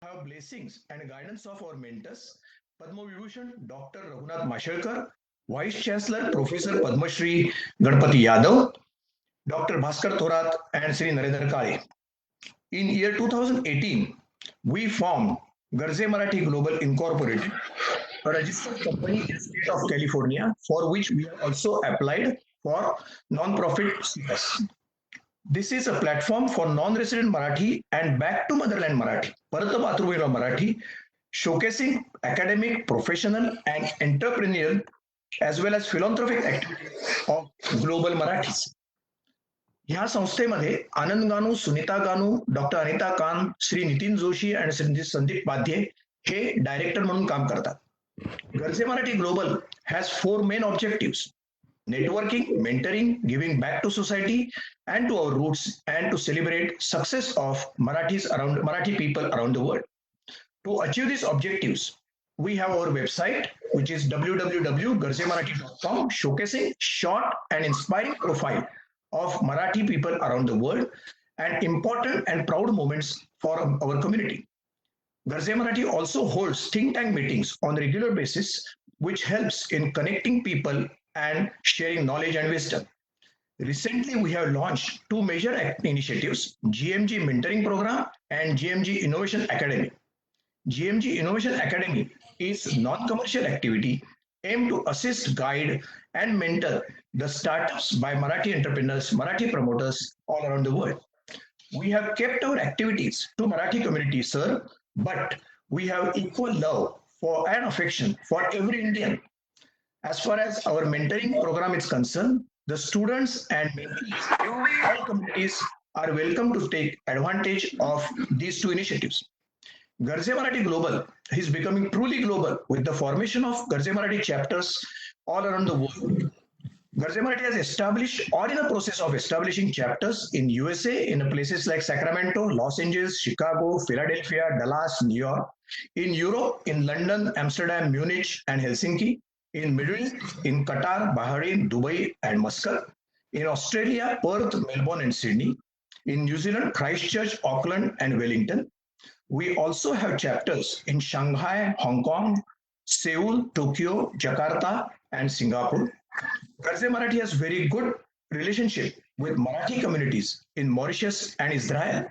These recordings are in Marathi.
have blessings and guidance of our mentors, Padma Vibhushan Dr. Raghunath Mashelkar, Vice Chancellor Professor Padma Shri Ganpati Yadav, Dr. Bhaskar Thorat, and Sri Narendra Kale. In year 2018, we formed Garze Marathi Global Incorporated, a registered company in the state of California, for which we have also applied for non-profit status. This is a platform for non-resident Marathi and back to motherland Marathi, Parat Matruvaila Marathi, showcasing academic, professional, and entrepreneurial as well as philanthropic activities of global Marathis. ह्या संस्थेमध्ये आनंद गानू, सुनीता गानू, डॉक्टर अनिता कान, श्री नितीन जोशी आणि श्री संदीप पाध्ये हे डायरेक्टर म्हणून काम करतात. Garje Marathi global has 4 main objectives: networking, mentoring, giving back to society and to our roots, and to celebrate success of Marathi people around the world. To achieve these objectives, we have our website, which is www.garjemarathi.com, showcasing short and inspiring profile of Marathi people around the world and important and proud moments for our community. Garze Marathi also holds think tank meetings on a regular basis, which helps in connecting people and sharing knowledge and wisdom. Recently, we have launched 2 major initiatives: GMG Mentoring Program and GMG Innovation Academy. GMG Innovation Academy is non-commercial activity aimed to assist, guide, and mentor the startups by Marathi entrepreneurs, Marathi promoters all around the world. We have kept our activities to Marathi community, sir, but we have equal love for and affection for every Indian. As far as our mentoring program is concerned, the students and mentees, all communities are welcome to take advantage of these 2 initiatives. Garze Marathi Global is becoming truly global with the formation of Garze Marathi chapters all around the world. Garze Marathi has established or in the process of establishing chapters in USA, in places like Sacramento, Los Angeles, Chicago, Philadelphia, Dallas, New York, in Europe, in London, Amsterdam, Munich, and Helsinki, in Middle East, in Qatar, Bahrain, Dubai, and Muscat, in Australia, Perth, Melbourne, and Sydney, in New Zealand, Christchurch, Auckland, and Wellington. We also have chapters in Shanghai, Hong Kong, Seoul, Tokyo, Jakarta, and Singapore. Garze Marathi has very good relationship with Marathi communities in Mauritius and Israel.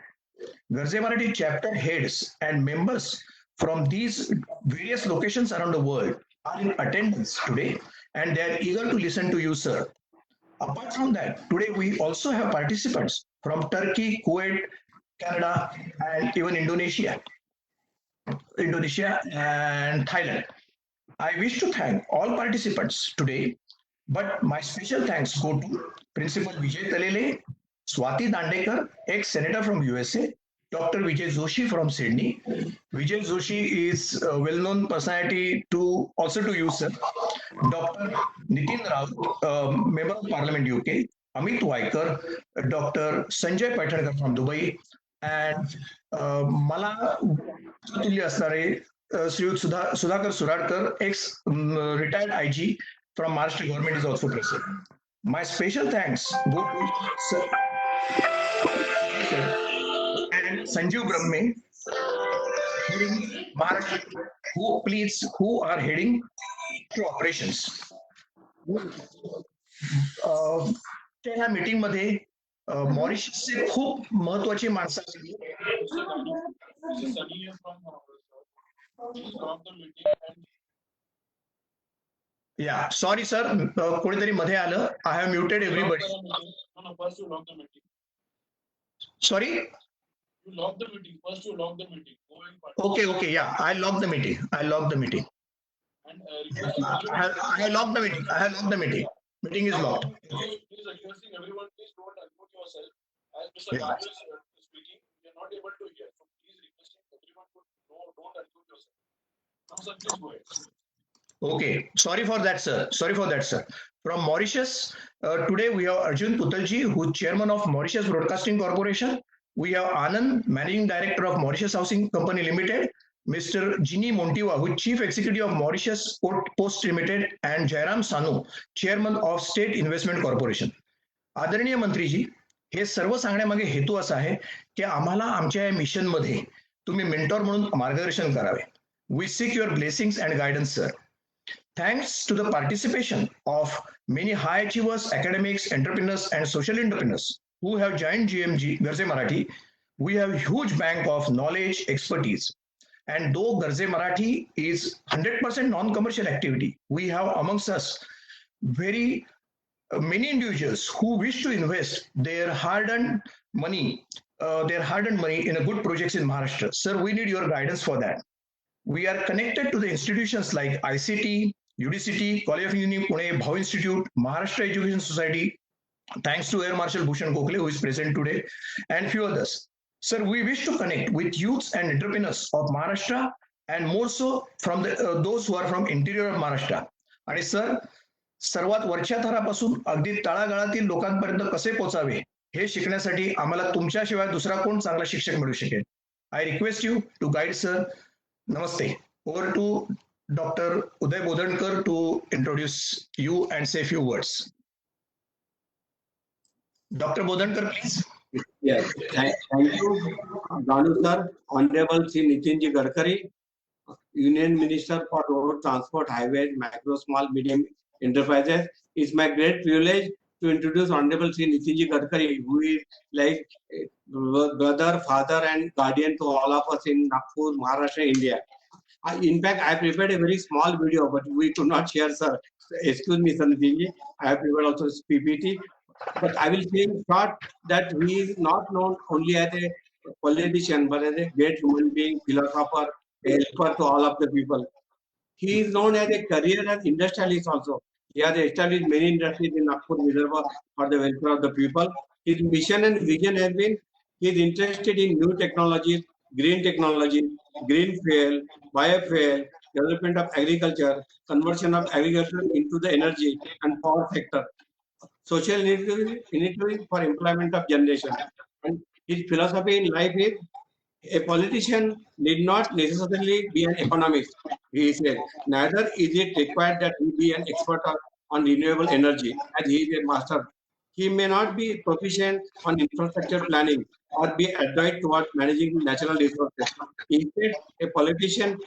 Garze Marathi chapter heads and members from these various locations around the world are in attendance today, and they are eager to listen to you, sir. Apart from that, today we also have participants from Turkey, Kuwait, Canada, and even Indonesia and Thailand. I wish to thank all participants today, but my special thanks go to Principal Vijay Talele, Swati Dandekar, ex-senator from USA, Dr. Vijay Joshi from Sydney. Vijay Joshi is a well-known personality also to you, sir. Dr. Nitin Raut, member of Parliament UK, Amit Waikar, Dr. Sanjay Paithankar from Dubai, and मला तुल्य असणारे श्रीयुत Sudhakar Suradkar, ex-retired IG from Maharashtra government, is also present. My special thanks go to sir and Sanjeev Brahme, heading Maharashtra, who are heading to operations. ह्या मीटिंग मध्ये मॉरिशसचे खूप महत्वाची माणसं असली. Yeah, sorry sir, कोणीतरी मध्ये आलं. I have muted everybody. Sorry? You log the meeting. First you log the meeting. Go and Okay, yeah, I logged the meeting. And I have logged the meeting. Meeting is logged. Please requesting everyone, please don't unmute yourself. As Mr. Raj is speaking, we are not able to hear. So please requesting everyone to don't unmute yourself. Now sir, please go ahead. Okay, sorry for that, sir. From Mauritius, today we have Arjun Putalji, who is chairman of Mauritius Broadcasting Corporation. We have Anand, managing director of Mauritius Housing Company Limited. Mr. Ginny Montiva, who is chief executive of Mauritius Post Limited, and Jairam Sanu, chairman of State Investment Corporation. आदरणीय मंत्रीजी, हे सर्व सांगण्यामागे हेतू असा आहे की आम्हाला आमच्या या मिशन मध्ये तुम्ही मेंटॉर म्हणून मार्गदर्शन करावे. We seek your blessings and guidance sir. Thanks to the participation of many high achievers, academics, entrepreneurs, and social entrepreneurs who have joined GMG Garze Marathi, we have a huge bank of knowledge, expertise. And though Garze Marathi is 100% non-commercial activity, we have amongst us very many individuals who wish to invest their hard-earned money in a good projects in Maharashtra. Sir, we need your guidance for that. We are connected to the institutions like ICT, UDCT, College of Engineering Pune, Bhau Institute, Maharashtra Education Society, thanks to Air Marshal Bhushan Gokhale, who is present today, and few others. Sir, we wish to connect with youths and entrepreneurs of Maharashtra, and more so from those who are from interior of Maharashtra. आणि सर, सर्वात वरच्या थरापासून अगदी तळागाळातील लोकांपर्यंत कसे पोहोचावे हे शिकण्यासाठी आम्हाला तुमच्याशिवाय दुसरा कोण चांगला शिक्षक मिळू शकेल. I request you to guide sir. Namaste. Over to Dr. Uday Bodhankar to introduce you and say a few words. Dr. Bodhankar, please. Yes, thank you, Danu sir. Honorable Sri Nitinji Gadkari, Union Minister for Road Transport, Highways, Micro, Small, Medium Enterprises. It's my great privilege to introduce Honorable Sri Nitinji Gadkari, who is like brother, father, and guardian to all of us in Nagpur, Maharashtra, India. In fact, I prepared a very small video, but we could not share, sir. Excuse me, Sir Nitinji. I have prepared also PPT. But I will say in short that he is not known only as a politician, but as a great human being, philosopher, helper to all of the people. He is known as a career and industrialist also. He has established many industries in Nagpur, Vidarbha for the welfare of the people. His mission and vision has been he is interested in new technologies, green technology, green fuel, biofuel, development of agriculture, conversion of agriculture into the energy and power sector, social initiatives for employment of generation. And his philosophy in life is a politician need not necessarily be an economist. He said, neither is it required that he be an expert on renewable energy, as he is a master. He may not be proficient on infrastructure planning or be adroit towards managing natural resources. Instead, a politician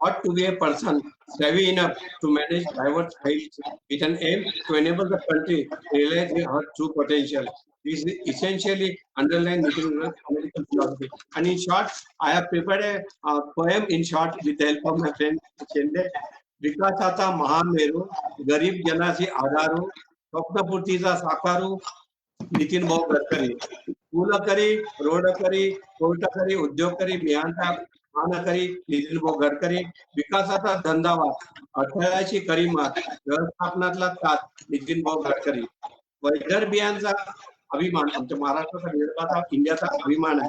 ought to be a person savvy enough to manage diverse fields with an aim to enable the country to realize her true potential. This is essentially underlying political philosophy. And in short, I have prepared a poem in short with the help of my friend Chende. विकासाचा महामेरू गरीब जनाची आधारू स्वप्नपूर्तीचा साकारू नितीन भाऊ गडकरी. पूल करी, रोड करी, कोर्ट करी, उद्योग करी, बिहानता मान करी नितीन भाऊ गडकरी. विकासाचा धंदावा अडथळ्याची करी मात व्यवस्थापनातला तात नितीन भाऊ गडकरी. वैदर बियांचा अभिमान आमच्या महाराष्ट्राचा विदर्भाचा इंडियाचा अभिमान आहे.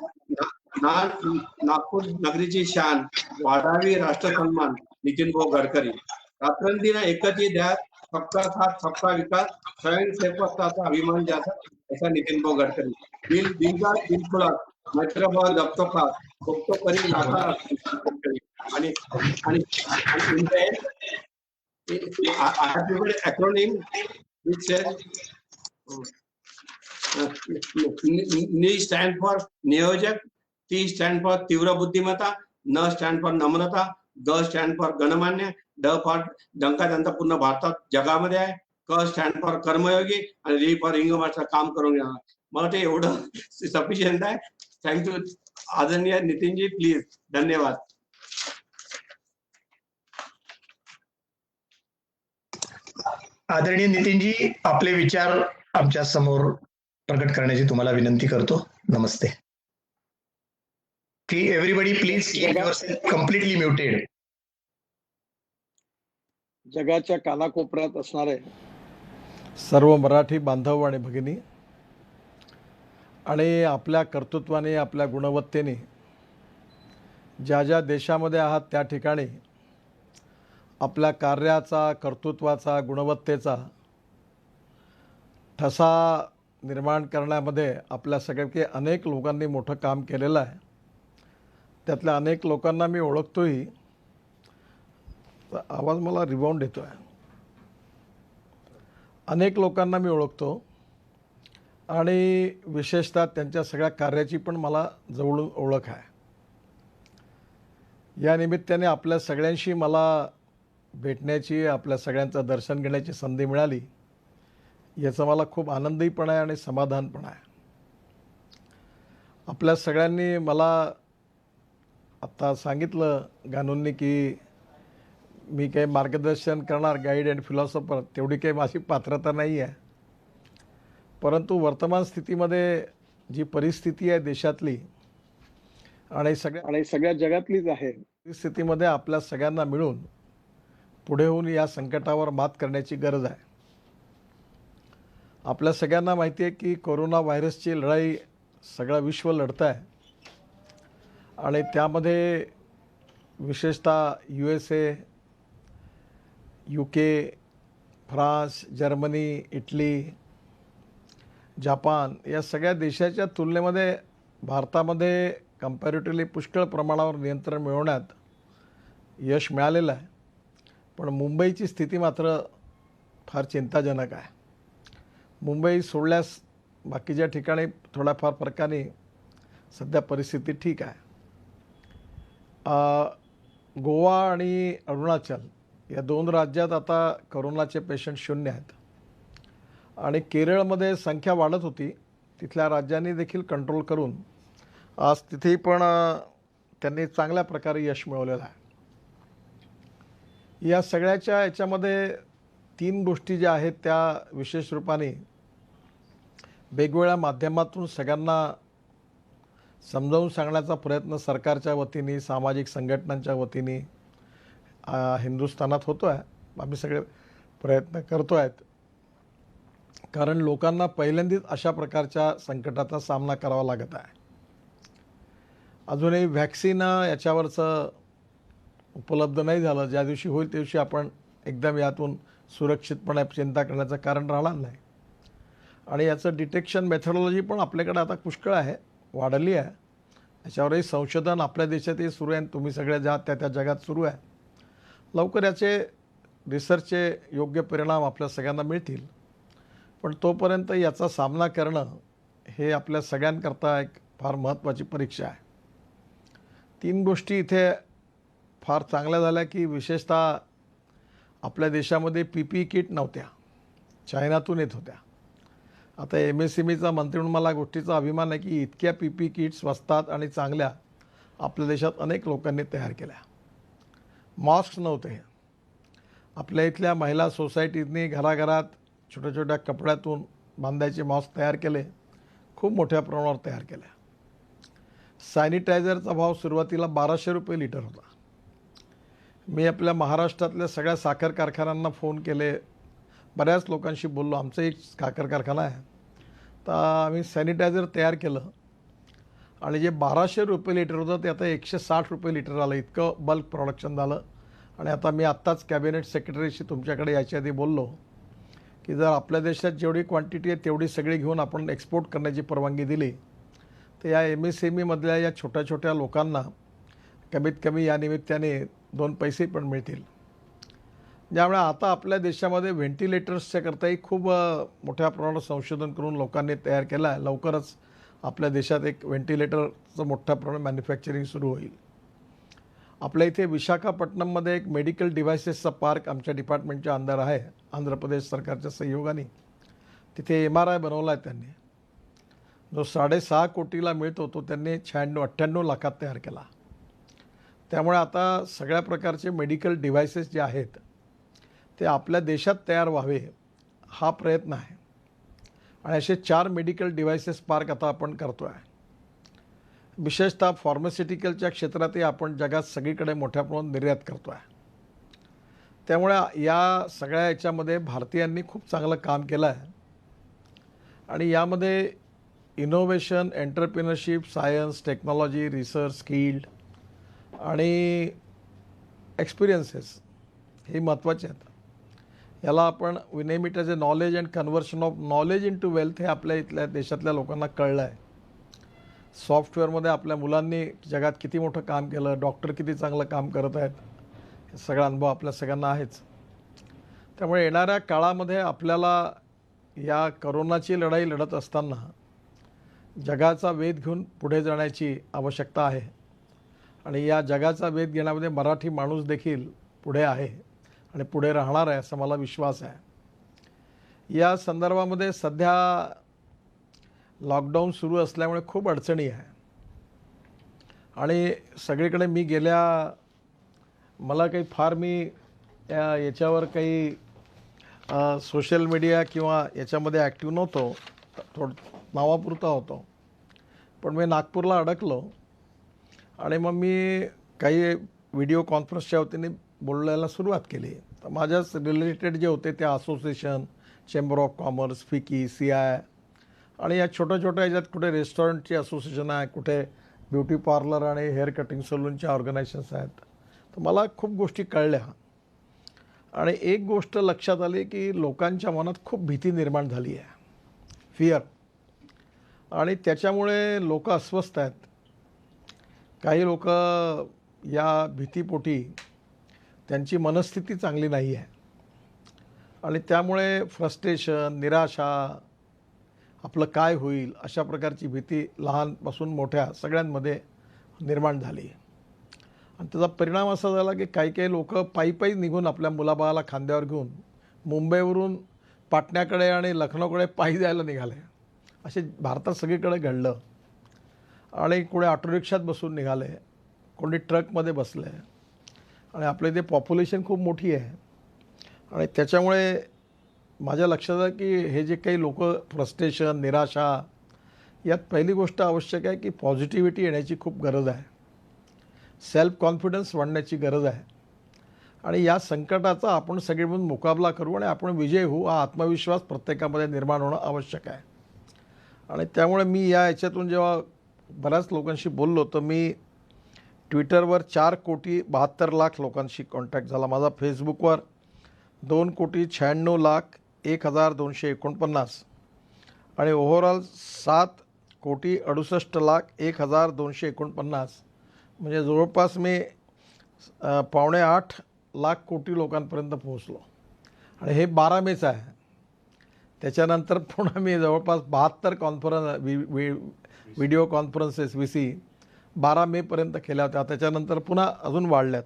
नागपूर नगरीची शान वाढावी राष्ट्र सन्मान नितीन भाऊ गडकरी. रात्रंदिना एकची द्या सबका साथ सबका विकास स्वयंसेवकाचा अभिमान ज्याचा ऐसा नितीन भाऊ गडकरी. दिलचा दिलखुला मैत्रभाव जपतो का बघतो करी नाता आणि आणि I have prepared acronym which says N stand for नियोजक, T stand for तीव्र बुद्धिमत्ता, N stand for Namrata, G stand for गणमान्य, D for डंका जनता पूर्ण भारतात जगामध्ये आहे, K stand for कर्मयोगी आणि R for रिंगमाचं काम करून घेणार. मला ते एवढं सफिशियंट आहे. थँक्यू आदरणीय नितीनजी, प्लीज. धन्यवाद. आदरणीय नितीनजी, आपले विचार आमच्या समोर प्रकट करण्याची तुम्हाला विनंती करतो. नमस्ते. की everybody please keep yourself completely muted. जगाच्या कानाकोपऱ्यात असणारे सर्व मराठी बांधव आणि भगिनी आणि आपल्या कर्तृत्वाने, आपल्या गुणवत्तेने ज्या ज्या देशामध्ये आहात त्या ठिकाणी आपल्या कार्याचा, कर्तृत्वाचा, गुणवत्तेचा ठसा निर्माण करण्यामध्ये आपल्या सगळ्यांपैकी अनेक लोकांनी मोठं काम केलेलं आहे. त्यातल्या अनेक लोकांना मी ओळखतोही. आवाज मला रिबाउंड येतो आहे. अनेक लोकांना मी ओळखतो आणि विशेषतः त्यांच्या सगळ्या कार्याची पण मला जवळून ओळख आहे. या निमित्ताने आपल्या सगळ्यांशी मला भेटण्याची, आपल्या सगळ्यांचं दर्शन घेण्याची संधी मिळाली, याचा मला खूप आनंदही पण आहे आणि समाधान पण आहे. आपल्या सगळ्यांनी मला आत्ता सांगितलं गानूंनी की मी काही मार्गदर्शन करणार, गाईड अँड फिलॉसॉफर, तेवढी काही माझी पात्रता नाही आहे. परंतु वर्तमान स्थितीमध्ये जी परिस्थिती आहे देशातली आणि सगळ्या जगातलीच आहे, परिस्थितीमध्ये आपल्या सगळ्यांना मिळून पुढे होऊन या संकटावर मात करण्याची गरज आहे. आपल्या सगळ्यांना माहिती आहे की कोरोना व्हायरसची लढाई सगळं विश्व लढतं आहे आणि त्यामध्ये विशेषतः USA, UK, France, Germany, Italy, Japan या सगळ्या देशाच्या तुलनेमध्ये भारतामध्ये कम्पॅरेटिव्हली पुष्कळ प्रमाणावर नियंत्रण मिळवण्यात यश मिळालेलं आहे. पण मुंबईची स्थिती मात्र फार चिंताजनक आहे. मुंबई सोडल्यास बाकीच्या ठिकाणी थोड्याफार फरकाने सध्या परिस्थिती ठीक आहे. गोवा आणि अरुणाचल या 2 राज्यात आता कोरोनाचे पेशंट शून्य आहेत आणि केरळमध्ये संख्या वाढत होती. तिथल्या राज्यांनी देखील कंट्रोल करून आज तिथेही पण त्यांनी चांगल्या प्रकारे यश मिळवलेलं आहे. या सगळ्याच्या याच्यामध्ये 3 गोष्टी ज्या आहेत त्या विशेष रूपाने वेगवेगळ्या माध्यमातून सगळ्यांना समजावून सांगण्याचा प्रयत्न सरकारच्या वतीने, सामाजिक संघटनांच्या वतीने हिंदुस्थानात होतो आहे. आम्ही सगळे प्रयत्न करतो आहेत, कारण लोकांना पहिल्यांदाच अशा प्रकारच्या संकटाचा सामना करावा लागत आहे. अजूनही व्हॅक्सिन याच्यावरचं उपलब्ध नाही झालं. ज्या दिवशी होईल त्या दिवशी आपण एकदम यातून सुरक्षितपणे चिंता करण्याचं कारण राहणार नाही. आणि याचं डिटेक्शन मेथडॉलॉजी पण आपल्याकडे आता पुष्कळ आहे, वाढली आहे. याच्यावरही संशोधन आपल्या देशातही सुरू आहे, तुम्ही सगळे ज्या त्या जगात सुरू आहे. लवकर याचे रिसर्चचे योग्य परिणाम आपल्या सगळ्यांना मिळतील. पण तोपर्यंत याचा सामना करणं हे आपल्या सगळ्यांकरता एक फार महत्त्वाची परीक्षा आहे. 3 गोष्टी इथे फार चांगल्या झाल्या की विशेषतः आपल्या देशामध्ये PPE किट नव्हत्या, चायनातून येत होत्या. आता MSMEचा मंत्री म्हणून मला गोष्टीचा अभिमान आहे की इतक्या PPE किट स्वस्तात आणि चांगल्या आपल्या देशात अनेक लोकांनी तयार केल्या. मास्क नव्हते. आपल्या इथल्या महिला सोसायटीतनी घराघरात छोट्या छोट्या कपड्यातून बांधायचे मास्क तयार केले, खूप मोठ्या प्रमाणावर तयार केल्या. सॅनिटायझरचा भाव सुरुवातीला 1200 रुपये लिटर होता. मी आपल्या महाराष्ट्रातल्या सगळ्या साखर कारखान्यांना फोन केले, बऱ्याच लोकांशी बोललो. आमचं एक साखर कारखाना आहे, तर आम्ही सॅनिटायझर तयार केलं आणि जे 1200 रुपये लिटर होतं ते आता 160 रुपये लिटर आलं. इतकं बल्क प्रोडक्शन झालं. आणि आता मी आत्ताच कॅबिनेट सेक्रेटरीशी तुमच्याकडे याच्या आधी बोललो की जर आपल्या देशात जेवढी क्वांटिटी आहे तेवढी सगळी घेऊन आपण एक्सपोर्ट करण्याची परवानगी दिली तर या MSMEमधल्या या छोट्या छोट्या लोकांना कमीत कमी या निमित्ताने 2 पैसे पण मिळतील. ज्यामुळे आता आपल्या देशामध्ये व्हेंटिलेटर्सच्या करताही खूप मोठ्या प्रमाणात संशोधन करून लोकांनी तयार केलं आहे. लवकरच आपल्या देशात एक व्हेंटिलेटरचं मोठ्या प्रमाणात मॅन्युफॅक्चरिंग सुरू होईल. आपल्या इथे विशाखापट्टणममध्ये एक मेडिकल डिव्हायसेसचा पार्क आमच्या डिपार्टमेंटच्या अंदर आहे, आंध्र प्रदेश सरकारच्या सहयोगाने. तिथे MRI बनवला आहे त्यांनी, जो 6.5 कोटीला मिळतो तो त्यांनी 98 लाखात तयार केला. त्यामुळे आता सगळ्या प्रकारचे मेडिकल डिव्हायसेस जे आहेत ते आपल्या देशात तयार व्हावे हा प्रयत्न आहे. आणि असे 4 मेडिकल डिव्हायसेस पार्क आता आपण करतो आहे. विशेषतः फार्मास्युटिकलच्या क्षेत्रातही आपण जगात सगळीकडे मोठ्या प्रमाणात निर्यात करतो आहे. त्यामुळे या सगळ्या याच्यामध्ये भारतीयांनी खूप चांगलं काम केलं आहे. आणि यामध्ये innovation, entrepreneurship, science, technology, research, skilled आणि एक्सपिरियन्सेस हे महत्त्वाचे आहेत. याला आपण we name it as a knowledge and conversion of knowledge in to wealth हे आपल्या इथल्या देशातल्या लोकांना कळलं आहे. सॉफ्टवेअरमध्ये आपल्या मुलांनी जगात किती मोठं काम केलं, डॉक्टर किती चांगलं काम करत आहेत, हे सगळा अनुभव आपल्या सगळ्यांना आहेच. त्यामुळे येणाऱ्या काळामध्ये आपल्याला या करोनाची लढाई लढत असताना जगाचा वेध घेऊन पुढे जाण्याची आवश्यकता आहे. आणि या जगाचा वेध घेण्यामध्ये मराठी माणूस देखील पुढे आहे आणि पुढे राहणार आहे असा मला विश्वास आहे. या संदर्भामध्ये सध्या लॉकडाऊन सुरू असल्यामुळे खूप अडचणी आहे आणि सगळीकडे मी मला काही फार याच्यावर काही सोशल मीडिया किंवा याच्यामध्ये ॲक्टिव्ह नव्हतो, थोडं नावापुरता होतो. पण मी नागपूरला अडकलो आणि मग मी काही व्हिडिओ कॉन्फरन्सच्या वतीने बोलायला सुरुवात केली. तर माझ्याच रिलेटेड जे होते त्या असोसिएशन, चेंबर ऑफ कॉमर्स, फिकी, CI आणि या छोट्या छोट्या ह्याच्यात कुठे रेस्टॉरंटची असोसिएशन आहे, कुठे ब्युटी पार्लर आणि हेअर कटिंग सलूनच्या ऑर्गनायझेशन्स आहेत. तर मला खूप गोष्टी कळल्या आणि एक गोष्ट लक्षात आली की लोकांच्या मनात खूप भीती निर्माण झाली आहे, फिअर, आणि त्याच्यामुळे लोक अस्वस्थ आहेत. काही लोक या भीतीपोटी त्यांची मनस्थिती चांगली नाही आहे आणि त्यामुळे फ्रस्ट्रेशन, निराशा, आपलं काय होईल अशा प्रकारची भीती लहानपासून मोठ्या सगळ्यांमध्ये निर्माण झाली. आणि त्याचा परिणाम असा झाला की काही लोक पायी निघून आपल्या मुलाबाळाला खांद्यावर घेऊन मुंबईवरून पाटण्याकडे आणि लखनौकडे पायी जायला निघाले. असे भारतात सगळीकडे घडलं. आणि कोणी ऑटो रिक्षात बसून निघाले, कोणी ट्रकमध्ये बसले. आणि आपल्या इथे पॉप्युलेशन खूप मोठी आहे आणि त्याच्यामुळे माझ्या लक्षात आलं की हे जे काही लोक फ्रस्ट्रेशन, निराशा, यात पहिली गोष्ट आवश्यक आहे की पॉझिटिव्हिटी येण्याची खूप गरज आहे, सेल्फ कॉन्फिडन्स वाढण्याची गरज आहे. आणि या संकटाचा आपण सगळे मिळून मुकाबला करू आणि आपण विजय होऊ, हा आत्मविश्वास प्रत्येकामध्ये निर्माण होणं आवश्यक आहे. आणि त्यामुळे मी याच्यातून जेव्हा बऱ्याच लोकांशी बोललो तर मी ट्विटरवर 4,72,00,000 लोकांशी कॉन्टॅक्ट झाला. माझा फेसबुकवर 2,96,01,249 आणि ओव्हरऑल 7,68,01,249, म्हणजे जवळपास मी 7.5 लाख कोटी लोकांपर्यंत पोहोचलो. आणि हे 12 मेचं आहे. त्याच्यानंतर पुन्हा मी जवळपास 72 व्हिडिओ कॉन्फरन्सेस VC 12 मेपर्यंत केल्या होत्या. त्याच्यानंतर पुन्हा अजून वाढल्यात.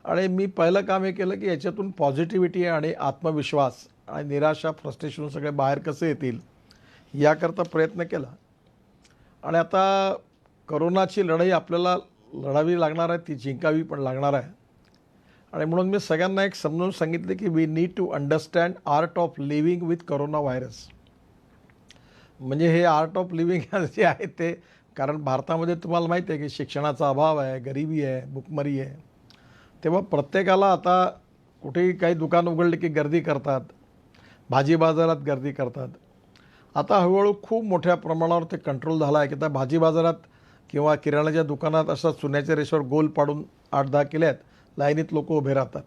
आणि मी पहिलं काम हे केलं की याच्यातून पॉझिटिव्हिटी आणि आत्मविश्वास आणि निराशा, फ्रस्ट्रेशन सगळे बाहेर कसे येतील याकरता प्रयत्न केला. आणि आता करोनाची लढाई आपल्याला लढावी लागणार आहे, ती जिंकावी पण लागणार आहे. आणि म्हणून मी सगळ्यांना एक समजून सांगितले की we need to understand art of living with corona virus. म्हणजे हे आर्ट ऑफ लिव्हिंग जे आहे ते, कारण भारतामध्ये तुम्हाला माहिती आहे की शिक्षणाचा अभाव आहे, गरिबी आहे, भुकमरी आहे. तेव्हा प्रत्येकाला आता कुठेही काही दुकान उघडले की गर्दी करतात, भाजी बाजारात गर्दी करतात. आता हळूहळू खूप मोठ्या प्रमाणावर ते कंट्रोल झाला आहे की आता भाजी बाजारात किंवा किराणाच्या दुकानात अशा चुन्याच्या रेषेवर गोल पाडून 8-10 केल्यात, लाईनीत लोक उभे राहतात.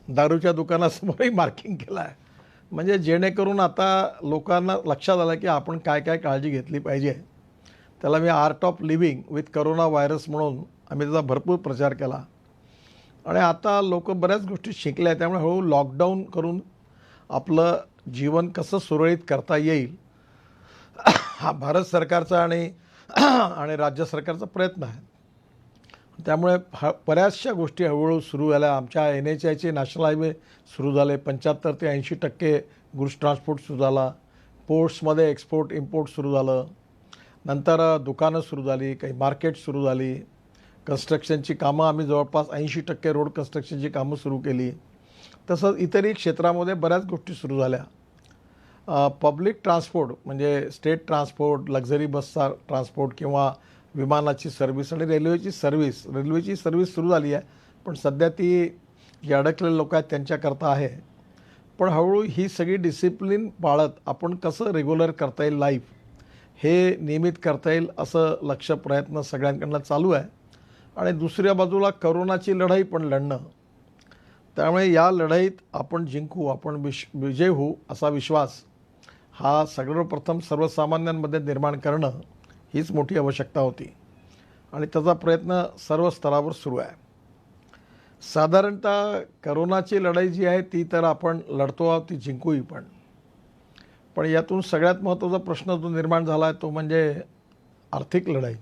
दारूच्या दुकानासमोरही मार्किंग केलं आहे. म्हणजे जेणेकरून आता लोकांना लक्षात आलं की आपण काय काय काळजी घेतली पाहिजे. त्याला मी art of living with corona virus म्हणून आम्ही त्याचा भरपूर प्रचार केला. आणि आता लोक बऱ्याच गोष्टी शिकल्या, त्यामुळे हळूहळू लॉकडाऊन करून आपलं जीवन कसं सुरळीत करता येईल हा भारत सरकारचा आणि राज्य सरकारचा प्रयत्न आहे. त्यामुळे बऱ्याचशा गोष्टी हळूहळू सुरू झाल्या. आमच्या NHAIचे नॅशनल हायवे सुरू झाले, 75 ते 80% गुड्स ट्रान्सपोर्ट सुरू झाला. पोर्ट्समध्ये एक्सपोर्ट इम्पोर्ट सुरू झालं. नंतर दुकानं सुरू झाली, काही मार्केट सुरू झाली. कन्स्ट्रक्शनची कामं आम्ही जवळपास 80% रोड कन्स्ट्रक्शनची कामं सुरू केली. तसंच इतरही क्षेत्रामध्ये बऱ्याच गोष्टी सुरू झाल्या. पब्लिक ट्रान्सपोर्ट म्हणजे स्टेट ट्रान्सपोर्ट, लक्झरी बसचा ट्रान्सपोर्ट किंवा विमानाची सर्व्हिस आणि रेल्वेची सर्व्हिस सुरू झाली आहे. पण सध्या ती जे अडकलेले लोक आहेत त्यांच्याकरता आहे. पण हळूहळू ही सगळी डिसिप्लिन पाळत आपण कसं रेग्युलर करता येईल, लाईफ हे नियमित करता येईल असं प्रयत्न सगळ्यांकडनं चालू आहे. आणि दुसऱ्या बाजूला करोनाची लढाई पण लढणं. त्यामुळे या लढाईत आपण जिंकू, आपण विजय होऊ असा विश्वास हा सर्वप्रथम सर्वसामान्यांमध्ये निर्माण करणं हीच मोठी आवश्यकता होती. आणि त्याचा प्रयत्न सर्व स्तरावर सुरू आहे. साधारणतः करोनाची लढाई जी आहे ती तर आपण लढतो आहोत, ती जिंकूही पण यातून सगळ्यात महत्त्वाचा प्रश्न जो निर्माण झाला आहे तो म्हणजे आर्थिक लढाई.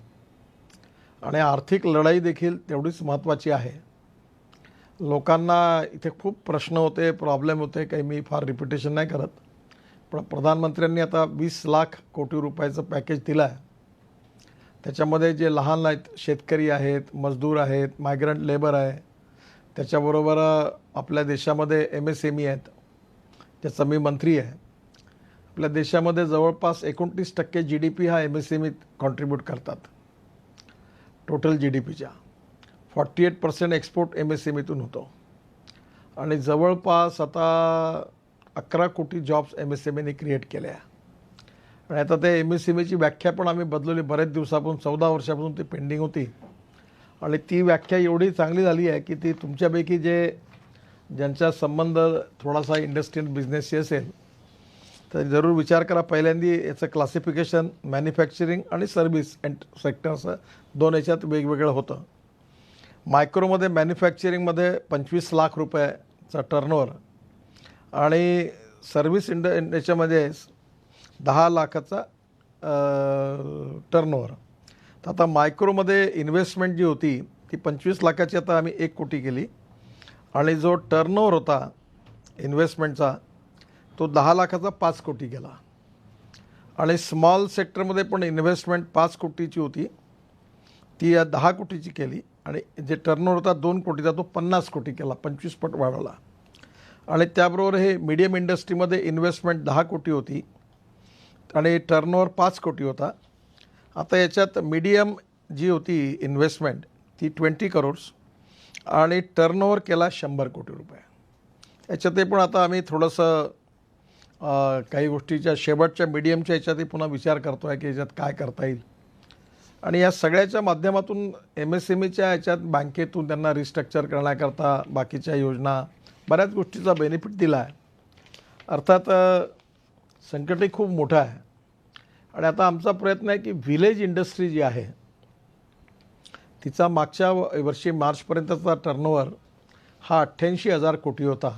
आणि आर्थिक लढाई देखील तेवढीच महत्त्वाची आहे. लोकांना इथे खूप प्रश्न होते, प्रॉब्लेम होते, काही मी फार रिपिटेशन नाही करत. पण प्रधानमंत्र्यांनी आता 20 लाख कोटी रुपयाचं पॅकेज दिलं आहे. त्याच्यामध्ये जे लहान आहेत, शेतकरी आहेत, मजदूर आहेत, मायग्रंट लेबर आहे, त्याच्याबरोबर आपल्या देशामध्ये MSME आहेत, त्याचा मी मंत्री आहे. आपल्या देशामध्ये जवळपास 29% GDP हा MSME कॉन्ट्रीब्यूट करतात टोटल GDPच्या. 48% एक्सपोर्ट MSMEतून होतो आणि जवळपास आता 11 कोटी जॉब्स MSMEने क्रिएट केले आहे. आणि आता ते MSMEची व्याख्या पण आम्ही बदलवली. बरेच दिवसापासून 14 वर्षापासून ती पेंडिंग होती आणि ती व्याख्या एवढी चांगली झाली आहे की ती तुमच्यापैकी ज्यांचा संबंध थोडासा इंडस्ट्रियल बिझनेसशी असेल तर जरूर विचार करा. पहिल्यांदा याचं क्लासिफिकेशन मॅन्युफॅक्चरिंग आणि सर्व्हिस सेक्टर असं 2 याच्यात वेगवेगळं होतं. मायक्रोमध्ये मॅन्युफॅक्चरिंगमध्ये 25 लाख रुपयाचा टर्नओव्हर आणि सर्व्हिस याच्यामध्ये 10 लाखाचा टर्नओव्हर. तर आता मायक्रोमध्ये इन्व्हेस्टमेंट जी होती ती 25 लाखाची आता आम्ही 1 कोटी केली आणि जो टर्नओव्हर होता इन्व्हेस्टमेंटचा तो 10 लाखाचा 5 कोटी गेला. आणि स्मॉल सेक्टरमध्ये पण इन्व्हेस्टमेंट 5 कोटीची होती ती 10 कोटीची केली आणि जे टर्नओव्हर होता 2 कोटीचा तो 50 कोटी केला, 25 पट वाढवला. आणि त्याबरोबर हे मीडियम इंडस्ट्रीमध्ये इन्व्हेस्टमेंट 10 कोटी होती आणि टर्नओव्हर 5 कोटी होता. आता याच्यात मीडियम जी होती इन्व्हेस्टमेंट ती 20 करोड्स आणि टर्नओव्हर केला 100 कोटी रुपये. याच्यातही पण आता आम्ही थोडंसं काही गोष्टीच्या शेवटच्या मीडियमच्या याच्यातही पुन्हा विचार करतो आहे की याच्यात काय करता येईल. आणि या सगळ्याच्या माध्यमातून MSMEच्या याच्यात बँकेतून त्यांना रिस्ट्रक्चर करण्याकरता बाकीच्या योजना बऱ्याच गोष्टीचा बेनिफिट दिला आहे. अर्थात संकटही खूप मोठं आहे आणि आता आमचा प्रयत्न आहे की व्हिलेज इंडस्ट्री जी आहे तिचा मागच्या वर्षी मार्चपर्यंतचा टर्नओव्हर हा 88,000 कोटी होता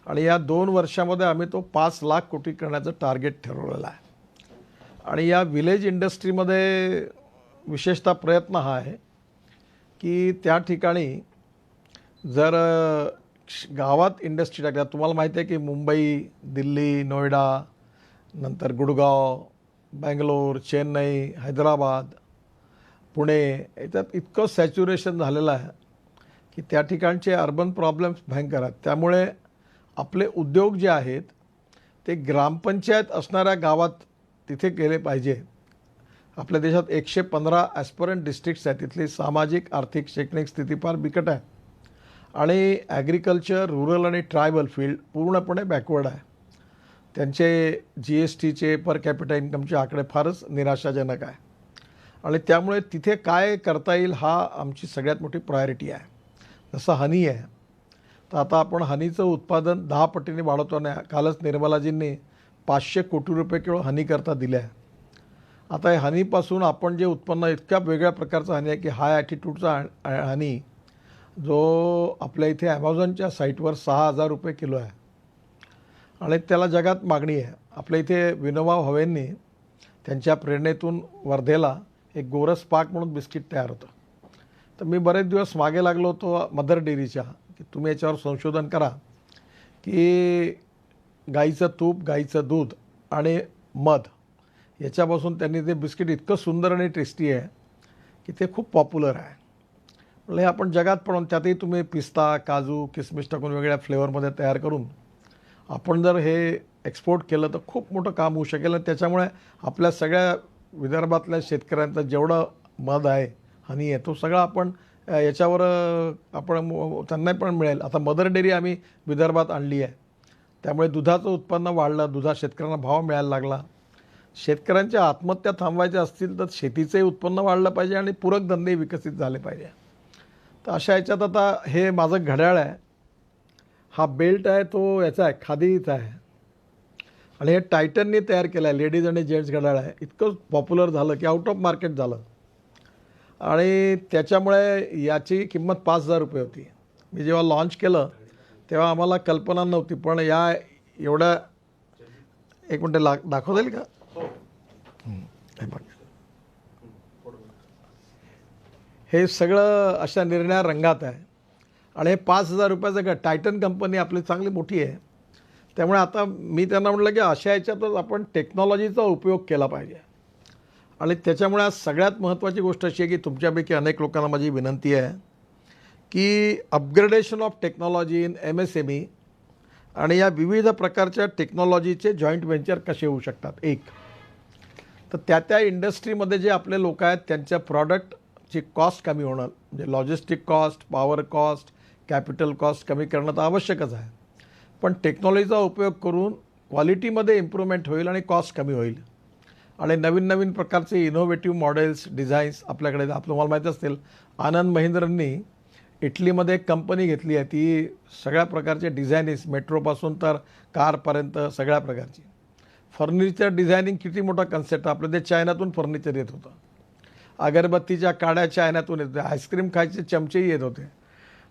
आणि या 2 वर्षामध्ये आम्ही तो 5 लाख कोटी करण्याचं टार्गेट ठरवलेलं आहे. आणि या व्हिलेज इंडस्ट्रीमध्ये विशेषतः प्रयत्न हा आहे की त्या ठिकाणी जर गावात इंडस्ट्री टाकल्या, तुम्हाला माहिती आहे की मुंबई, दिल्ली, नोएडा, नंतर गुडगाव, बँगलोर, चेन्नई, हैदराबाद, पुणे याच्यात इतकं सॅच्युरेशन झालेलं आहे की त्या ठिकाणचे अर्बन प्रॉब्लेम्स भयंकर आहेत. त्यामुळे आपले उद्योग जे आहेत ते ग्रामपंचायत असणाऱ्या गावात तिथे केले पाहिजे. आपल्या देशात 115 ॲस्परंट डिस्ट्रिक्ट्स आहेत. तिथली सामाजिक, आर्थिक, शैक्षणिक स्थिती फार बिकट आहे आणि ॲग्रिकल्चर, रुरल आणि ट्रायबल फील्ड पूर्णपणे बॅकवर्ड आहे. त्यांचे GSTचे पर कॅपिटा इन्कमचे आकडे फारच निराशाजनक आहे आणि त्यामुळे तिथे काय करता येईल हा आमची सगळ्यात मोठी प्रायोरिटी आहे. जसं हनी आहे तर आता आपण हनीचं उत्पादन 10 पटीने वाढवतो आणि कालच निर्मलाजींनी 500 कोटी रुपये केवळ हनीकरता दिले आहे. आता हे हनीपासून आपण जे उत्पन्न इतक्या वेगळ्या प्रकारचं हनी आहे की हाय ॲटिट्यूडचा हनी जो आपल्या इथे ॲमेझॉनच्या साईटवर 6,000 रुपये किलो आहे आणि त्याला जगात मागणी आहे. आपल्या इथे विनोबा भावेंनी त्यांच्या प्रेरणेतून वर्धेला एक गोरस पाक म्हणून बिस्किट तयार होतं. तर मी बरेच दिवस मागे लागलो होतो मदर डेअरीच्या की तुम्ही याच्यावर संशोधन करा की गाईचं तूप, गाईचं दूध आणि मध याच्यापासून त्यांनी ते बिस्किट इतकं सुंदर आणि टेस्टी आहे की ते खूप पॉप्युलर आहे. म्हणजे हे आपण जगात पण त्यातही तुम्ही पिस्ता, काजू, किसमिस टाकून वेगळ्या फ्लेवरमध्ये तयार करून आपण जर हे एक्सपोर्ट केलं तर खूप मोठं काम होऊ शकेल. आणि त्याच्यामुळे आपल्या सगळ्या विदर्भातल्या शेतकऱ्यांचं जेवढं मध आहे, हनी आहे, तो सगळा आपण याच्यावर आपण त्यांना पण मिळेल. आता मदर डेअरी आम्ही विदर्भात आणली आहे त्यामुळे दुधाचं उत्पन्न वाढलं, दुधा शेतकऱ्यांना भाव मिळायला लागला. शेतकऱ्यांच्या आत्महत्या थांबवायच्या असतील तर शेतीचंही उत्पन्न वाढलं पाहिजे आणि पूरक धंदे विकसित झाले पाहिजे. तर अशा याच्यात आता हे माझं घड्याळ आहे, हा बेल्ट आहे तो याचा आहे, खादीचा आहे आणि हे टायटनने तयार केलं आहे. लेडीज आणि जेंट्स घड्याळ आहे. इतकं पॉप्युलर झालं की आउट ऑफ मार्केट झालं आणि त्याच्यामुळे याची किंमत 5,000 रुपये होती. मी जेव्हा लॉन्च केलं तेव्हा आम्हाला कल्पना नव्हती, पण या एवढ्या एक मिनटं दाखवता येईल का? हे बघ, हे सगळं अशा निर्णया रंगात आहे. आणि हे 5,000 रुपयाचं काय, टायटन कंपनी आपली चांगली मोठी आहे. त्यामुळे आता मी त्यांना म्हटलं की अशा ह्याच्यातच आपण टेक्नॉलॉजीचा उपयोग केला पाहिजे. आणि त्याच्यामुळे आज सगळ्यात महत्त्वाची गोष्ट अशी आहे की तुमच्यापैकी अनेक लोकांना माझी विनंती आहे की upgradation of technology in MSME आणि या विविध प्रकारच्या टेक्नॉलॉजीचे जॉईंट व्हेंचर कसे होऊ शकतात. एक तर त्या इंडस्ट्रीमध्ये जे आपले लोक आहेत त्यांच्या प्रॉडक्टची कॉस्ट कमी होणं, म्हणजे logistic cost, power cost, capital cost कमी करणं तर आवश्यकच आहे. पण टेक्नॉलॉजीचा उपयोग करून क्वालिटीमध्ये इम्प्रूव्हमेंट होईल आणि कॉस्ट कमी होईल. आणि नवीन नवीन प्रकारचे इनोव्हेटिव्ह मॉडेल्स, डिझाईन्स आपल्याकडे तुम्हाला माहीत असतील. आनंद महिंद्रांनी इटलीमध्ये एक कंपनी घेतली आहे, ती सगळ्या प्रकारचे डिझायनिंग्स, मेट्रोपासून तर कारपर्यंत सगळ्या प्रकारची फर्निचर डिझायनिंग. किती मोठा कन्सेप्ट. आपलं ते चायनातून फर्निचर येत होतं. अगरबत्तीच्या काड्या चायनातून येत होत्या. आईस्क्रीम खायचे चमचेही येत होते.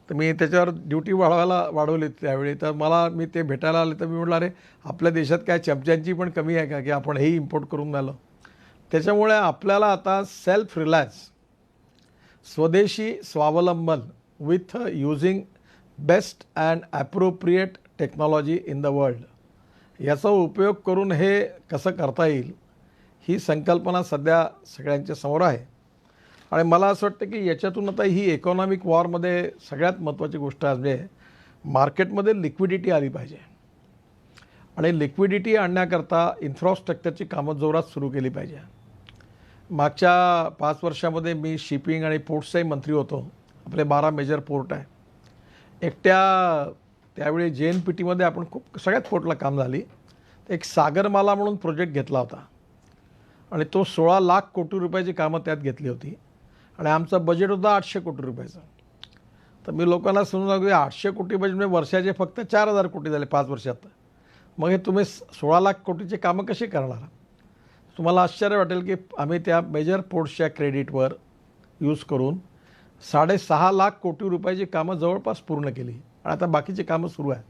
तर मी त्याच्यावर ड्युटी वाढवली त्यावेळी. तर मी ते भेटायला आले तर मी म्हटलं अरे आपल्या देशात काय चमच्यांची पण कमी आहे का की आपण हेही इम्पोर्ट करून राहिलो. त्याच्यामुळे आपल्याला आता सेल्फ रिलायन्स, स्वदेशी स्वावलंबन with using best and appropriate technology in the world, याचा उपयोग करून हे कसं करता येईल ही संकल्पना सध्या सगळ्यांच्या समोर आहे. आणि मला असं वाटतं की याच्यातून आता ही इकॉनॉमिक वॉरमध्ये सगळ्यात महत्त्वाची गोष्ट म्हणजे मार्केटमध्ये लिक्विडिटी आली पाहिजे. आणि लिक्विडिटी आणण्याकरता इन्फ्रास्ट्रक्चरची कामं जोरात सुरू केली पाहिजे. मागच्या 5 वर्षामध्ये मी शिपिंग आणि पोर्ट्सचाही मंत्री होतो. आपले 12 मेजर पोर्ट आहे. त्यावेळी JNPTमध्ये आपण सगळ्यात पोर्टला काम झाली. एक सागरमाला म्हणून प्रोजेक्ट घेतला होता आणि तो 16 लाख कोटी रुपयाची कामं त्यात घेतली होती. आणि आमचं बजेट होतं 800 कोटी रुपयाचं. तर मी लोकांना समजून सांगतो 800 कोटी बजेट म्हणजे वर्षाचे फक्त 4,000 कोटी झाले 5 वर्षात. मग हे तुम्ही 16 लाख कोटीचे कामं कशी करणार. तुम्हाला आश्चर्य वाटेल की आम्ही त्या मेजर पोर्ट्सच्या क्रेडिटवर यूज करून 6.5 लाख कोटी रुपयाची कामं जवळपास पूर्ण केली. आणि आता बाकीची कामं सुरू आहेत.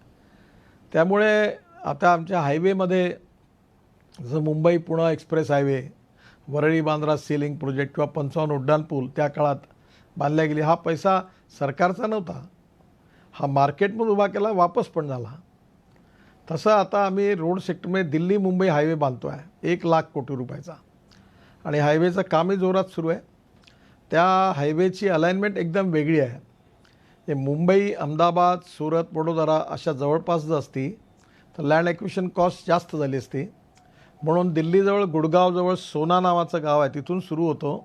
त्यामुळे आता आमच्या हायवेमध्ये जसं Mumbai Pune express highway, Worli Bandra ceiling project किंवा 55 उड्डाण पूल त्या काळात बांधल्या गेली. हा पैसा सरकारचा नव्हता, हा मार्केटमधून उभा केला, वापस पण झाला. तसं आता आम्ही रोड सेक्टरमध्ये दिल्ली मुंबई हायवे बांधतो आहे 1 लाख कोटी रुपयाचा. आणि हायवेचं कामही जोरात सुरू आहे. त्या हायवेची अलाइनमेंट एकदम वेगळी आहे. हे मुंबई, अहमदाबाद, सुरत, वडोदरा अशा जवळपास जर असती तर लँड ॲक्विशन कॉस्ट जास्त झाली असती. म्हणून दिल्लीजवळ गुडगावजवळ सोना नावाचं गाव आहे, तिथून सुरू होतो.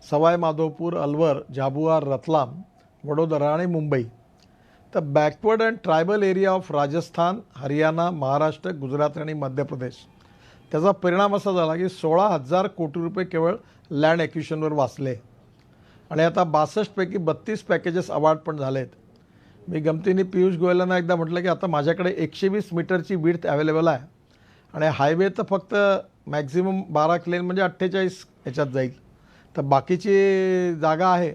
सवाई माधोपूर, अलवर, झाबुआ, रतलाम, वडोदरा आणि मुंबई. तर backward and tribal area of Rajasthan, Haryana, Maharashtra, Gujarat आणि मध्य प्रदेश, त्याचा परिणाम असा झाला की 16,000 कोटी रुपये केवळ लँड ॲक्विशनवर वाचले. आणि आता 62 पैकी 32 पॅकेजेस अवॉर्ड पण झाले आहेत. मी गमतीने पियुष गोयलांना एकदा म्हटलं की आता माझ्याकडे 120 मीटरची विड्थ अवेलेबल आहे आणि हायवे तर फक्त मॅक्झिमम 12 लेन म्हणजे 48 याच्यात जाईल. तर बाकीची जागा आहे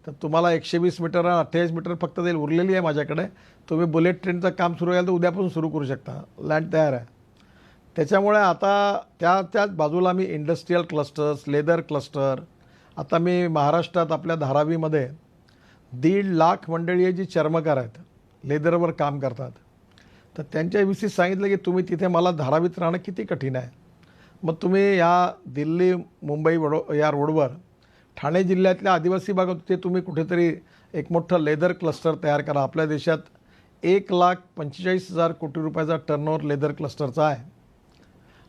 तर तुम्हाला 120 मीटर आणि 28 मीटर फक्त जाईल, उरलेली आहे माझ्याकडे. तुम्ही बुलेट ट्रेनचं काम सुरू केलं तर उद्यापासून सुरू करू शकता. लँड तयार आहे. त्याच्यामुळे आता त्याच बाजूला मी इंडस्ट्रीयल क्लस्टर्स, लेदर क्लस्टर, आता मी महाराष्ट्रात आपल्या धारावीमध्ये 1.5 लाख मंडळी आहे जी चर्मकार आहेत, लेदरवर काम करतात. तर त्यांच्याविषयी सांगितलं की तुम्ही तिथे मला धारावीत राहणं किती कठीण आहे. मग तुम्ही या दिल्ली मुंबई या रोडवर ठाणे जिल्ह्यातल्या आदिवासी भागात ते तुम्ही कुठेतरी एक मोठं लेदर क्लस्टर तयार करा. आपल्या देशात 1,45,000 कोटी रुपयाचा टर्नओव्हर लेदर क्लस्टरचा आहे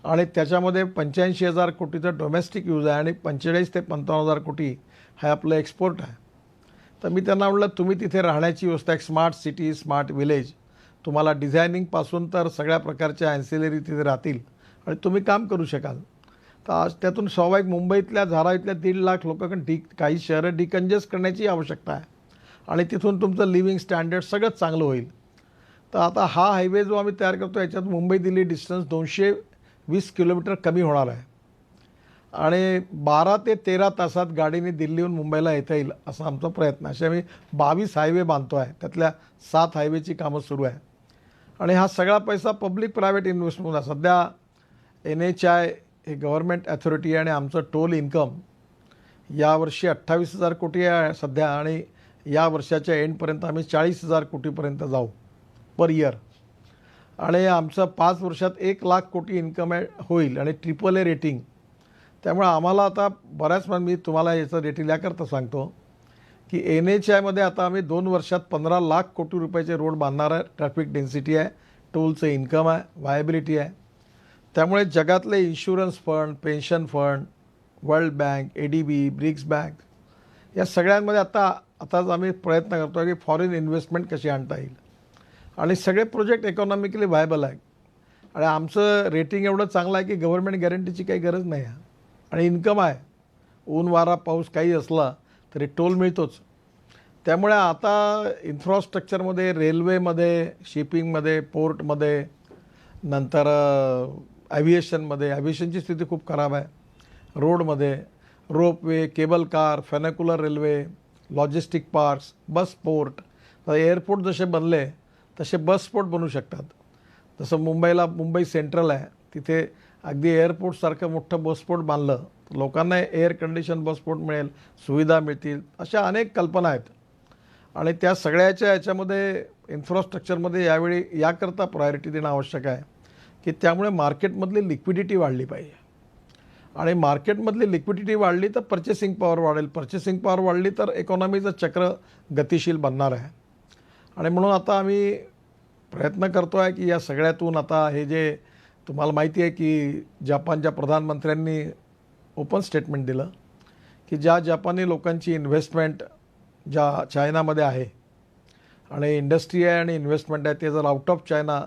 आणि त्याच्यामध्ये 85,000 कोटीचं डोमेस्टिक यूज आहे आणि 45,000 ते 55,000 कोटी हा आपलं एक्सपोर्ट आहे. तर मी त्यांना म्हटलं तुम्ही तिथे राहण्याची व्यवस्था, एक स्मार्ट सिटी, स्मार्ट विलेज, तुम्हाला डिझायनिंगपासून तर सगळ्या प्रकारच्या ॲन्सिलरी तिथे राहतील आणि तुम्ही काम करू शकाल. तर आज त्यातून स्वाभाविक मुंबईतल्या, धारावीतल्या 1.5 लाख लोकांकडे काही शहरं डिकंजेस्ट करण्याची आवश्यकता आहे आणि तिथून तुमचं लिव्हिंग स्टँडर्ड सगळंच चांगलं होईल. तर आता हा हायवे जो आम्ही तयार करतो याच्यात मुंबई दिल्ली डिस्टन्स 220 किलोमीटर कमी होणार आहे आणि 12 ते 13 तासात गाडीने दिल्लीहून मुंबईला येता येईल असा आमचा प्रयत्न. असे आम्ही 22 हायवे बांधतो आहे. त्यातल्या 7 हायवेची कामं सुरू आहे आणि हा सगळा पैसा पब्लिक प्रायव्हेट इन्व्हेस्टमेंट आहे. सध्या NHI हे गव्हर्नमेंट अथॉरिटी आणि आमचं टोल इन्कम यावर्षी 28,000 कोटी आहे सध्या, आणि या वर्षाच्या एंडपर्यंत आम्ही 40,000 कोटीपर्यंत जाऊ पर इयर. आणि आमचं 5 वर्षात 1,00,000 कोटी इन्कम होईल आणि AAA रेटिंग. त्यामुळे आम्हाला आता बऱ्याच मी तुम्हाला याचं रेटिंग याकरता सांगतो की NHAमध्ये आता आम्ही 2 वर्षात 15,00,000 कोटी रुपयाचे रोड बांधणार आहे. ट्रॅफिक डेन्सिटी आहे, टोलचं इन्कम आहे, वायबिलिटी आहे. त्यामुळे जगातले insurance fund, pension fund, world bank, ADB, BRICS bank या सगळ्यांमध्ये आताच आम्ही प्रयत्न करतो आहे की फॉरेन इन्व्हेस्टमेंट कशी आणता येईल. आणि सगळे प्रोजेक्ट इकॉनॉमिकली व्हायबल आहे. आणि आमचं रेटिंग एवढं चांगलं आहे की गव्हर्नमेंट गॅरंटीची काही गरज नाही आहे. आणि इन्कम आहे, ऊन वारा पाऊस काही असला तरी टोल मिळतोच. त्यामुळे आता इन्फ्रास्ट्रक्चरमध्ये, रेल्वेमध्ये, शिपिंगमध्ये, पोर्टमध्ये, नंतर ॲव्हिएशनची स्थिती खूप खराब आहे. रोडमध्ये ropeway, cable car, funicular railway, logistic parks, bus port. Airport जसे बनले तसे बस पोर्ट बनू शकतात. जसं मुंबई सेंट्रल आहे, तिथे अगदी एअरपोर्टसारखं मोठं बसपोर्ट बांधलं तर लोकांना एअर कंडिशन बसपोर्ट मिळेल, सुविधा मिळतील. अशा अनेक कल्पना आहेत. आणि त्या सगळ्याच्या याच्यामध्ये इन्फ्रास्ट्रक्चरमध्ये यावेळी याकरता प्रायोरिटी देणं आवश्यक आहे की त्यामुळे मार्केटमधली लिक्विडिटी वाढली पाहिजे. आणि मार्केटमधली लिक्विडिटी वाढली तर पर्चेसिंग पॉवर वाढेल, पर्चेसिंग पॉवर वाढली तर इकॉनॉमीचं चक्र गतिशील बनणार आहे. आणि म्हणून आता आम्ही प्रयत्न करतो आहे की या सगळ्यातून आता हे जे तुम्हाला माहिती आहे की जपानच्या प्रधानमंत्र्यांनी ओपन स्टेटमेंट दिलं की ज्या जपानी लोकांची इन्व्हेस्टमेंट ज्या चायनामध्ये आहे आणि इंडस्ट्री आहे आणि इन्व्हेस्टमेंट आहे ते जर आउट ऑफ चायना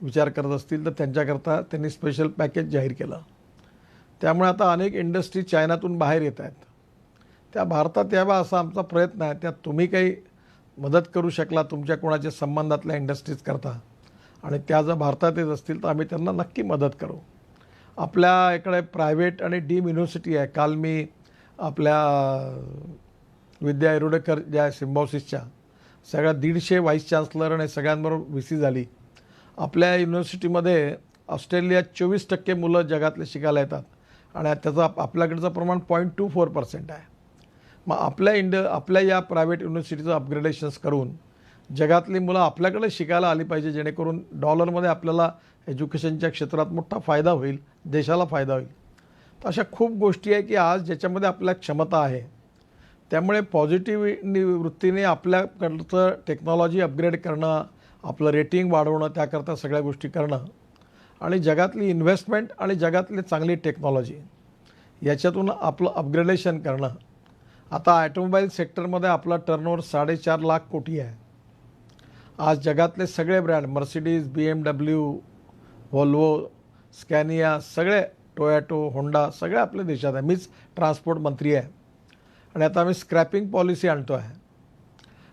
विचार करत असतील तर त्यांच्याकरता त्यांनी स्पेशल पॅकेज जाहीर केलं. त्यामुळे आता अनेक इंडस्ट्री चायनातून बाहेर येत आहेत. त्या भारतात यावा असा आमचा प्रयत्न आहे. त्यात तुम्ही काही मदत करू शकला तुमच्या कोणाच्या संबंधातल्या इंडस्ट्रीज करता आणि त्या जर भारतात येत असतील तर आम्ही त्यांना नक्की मदत करू. आपल्या इकडे प्रायव्हेट आणि डीम युनिव्हर्सिटी आहे. काल मी आपल्या विद्या एरोडेकर ज्या सिम्बॉसिसच्या सगळ्या 150 व्हाईस चान्सलर आणि सगळ्यांबरोबर VC झाली. आपल्या युनिव्हर्सिटीमध्ये ऑस्ट्रेलियात 24% मुलं जगातले शिकायला येतात आणि त्याचं आपल्याकडचं प्रमाण 0.24% आहे. मग आपल्या या प्रायव्हेट युनिव्हर्सिटीचं अपग्रेडेशन्स करून जगातली मुलं आपल्याकडे शिकायला आली पाहिजे, जेणेकरून डॉलरमध्ये आपल्याला एज्युकेशनच्या क्षेत्रात मोठा फायदा होईल, देशाला फायदा होईल. तर अशा खूप गोष्टी आहे की आज ज्याच्यामध्ये आपल्या क्षमता आहे. त्यामुळे पॉझिटिव्ह वृत्तीने आपल्याकडचं टेक्नॉलॉजी अपग्रेड करणं, आपलं रेटिंग वाढवणं, त्याकरता सगळ्या गोष्टी करणं आणि जगातली इन्व्हेस्टमेंट आणि जगातली चांगली टेक्नॉलॉजी याच्यातून आपलं अपग्रेडेशन करणं. आता ऑटोमोबाईल सेक्टरमध्ये आपला टर्नओव्हर 4.5 लाख कोटी आहे. आज जगातले सगळे ब्रँड मर्सिडीज, BMW, व्हॉल्वो, स्कॅनिया, सगळे टोयॅटो, होंडा सगळे आपल्या देशात आहे. मीच ट्रान्सपोर्ट मंत्री आहे आणि आता आम्ही स्क्रॅपिंग पॉलिसी आणतो आहे.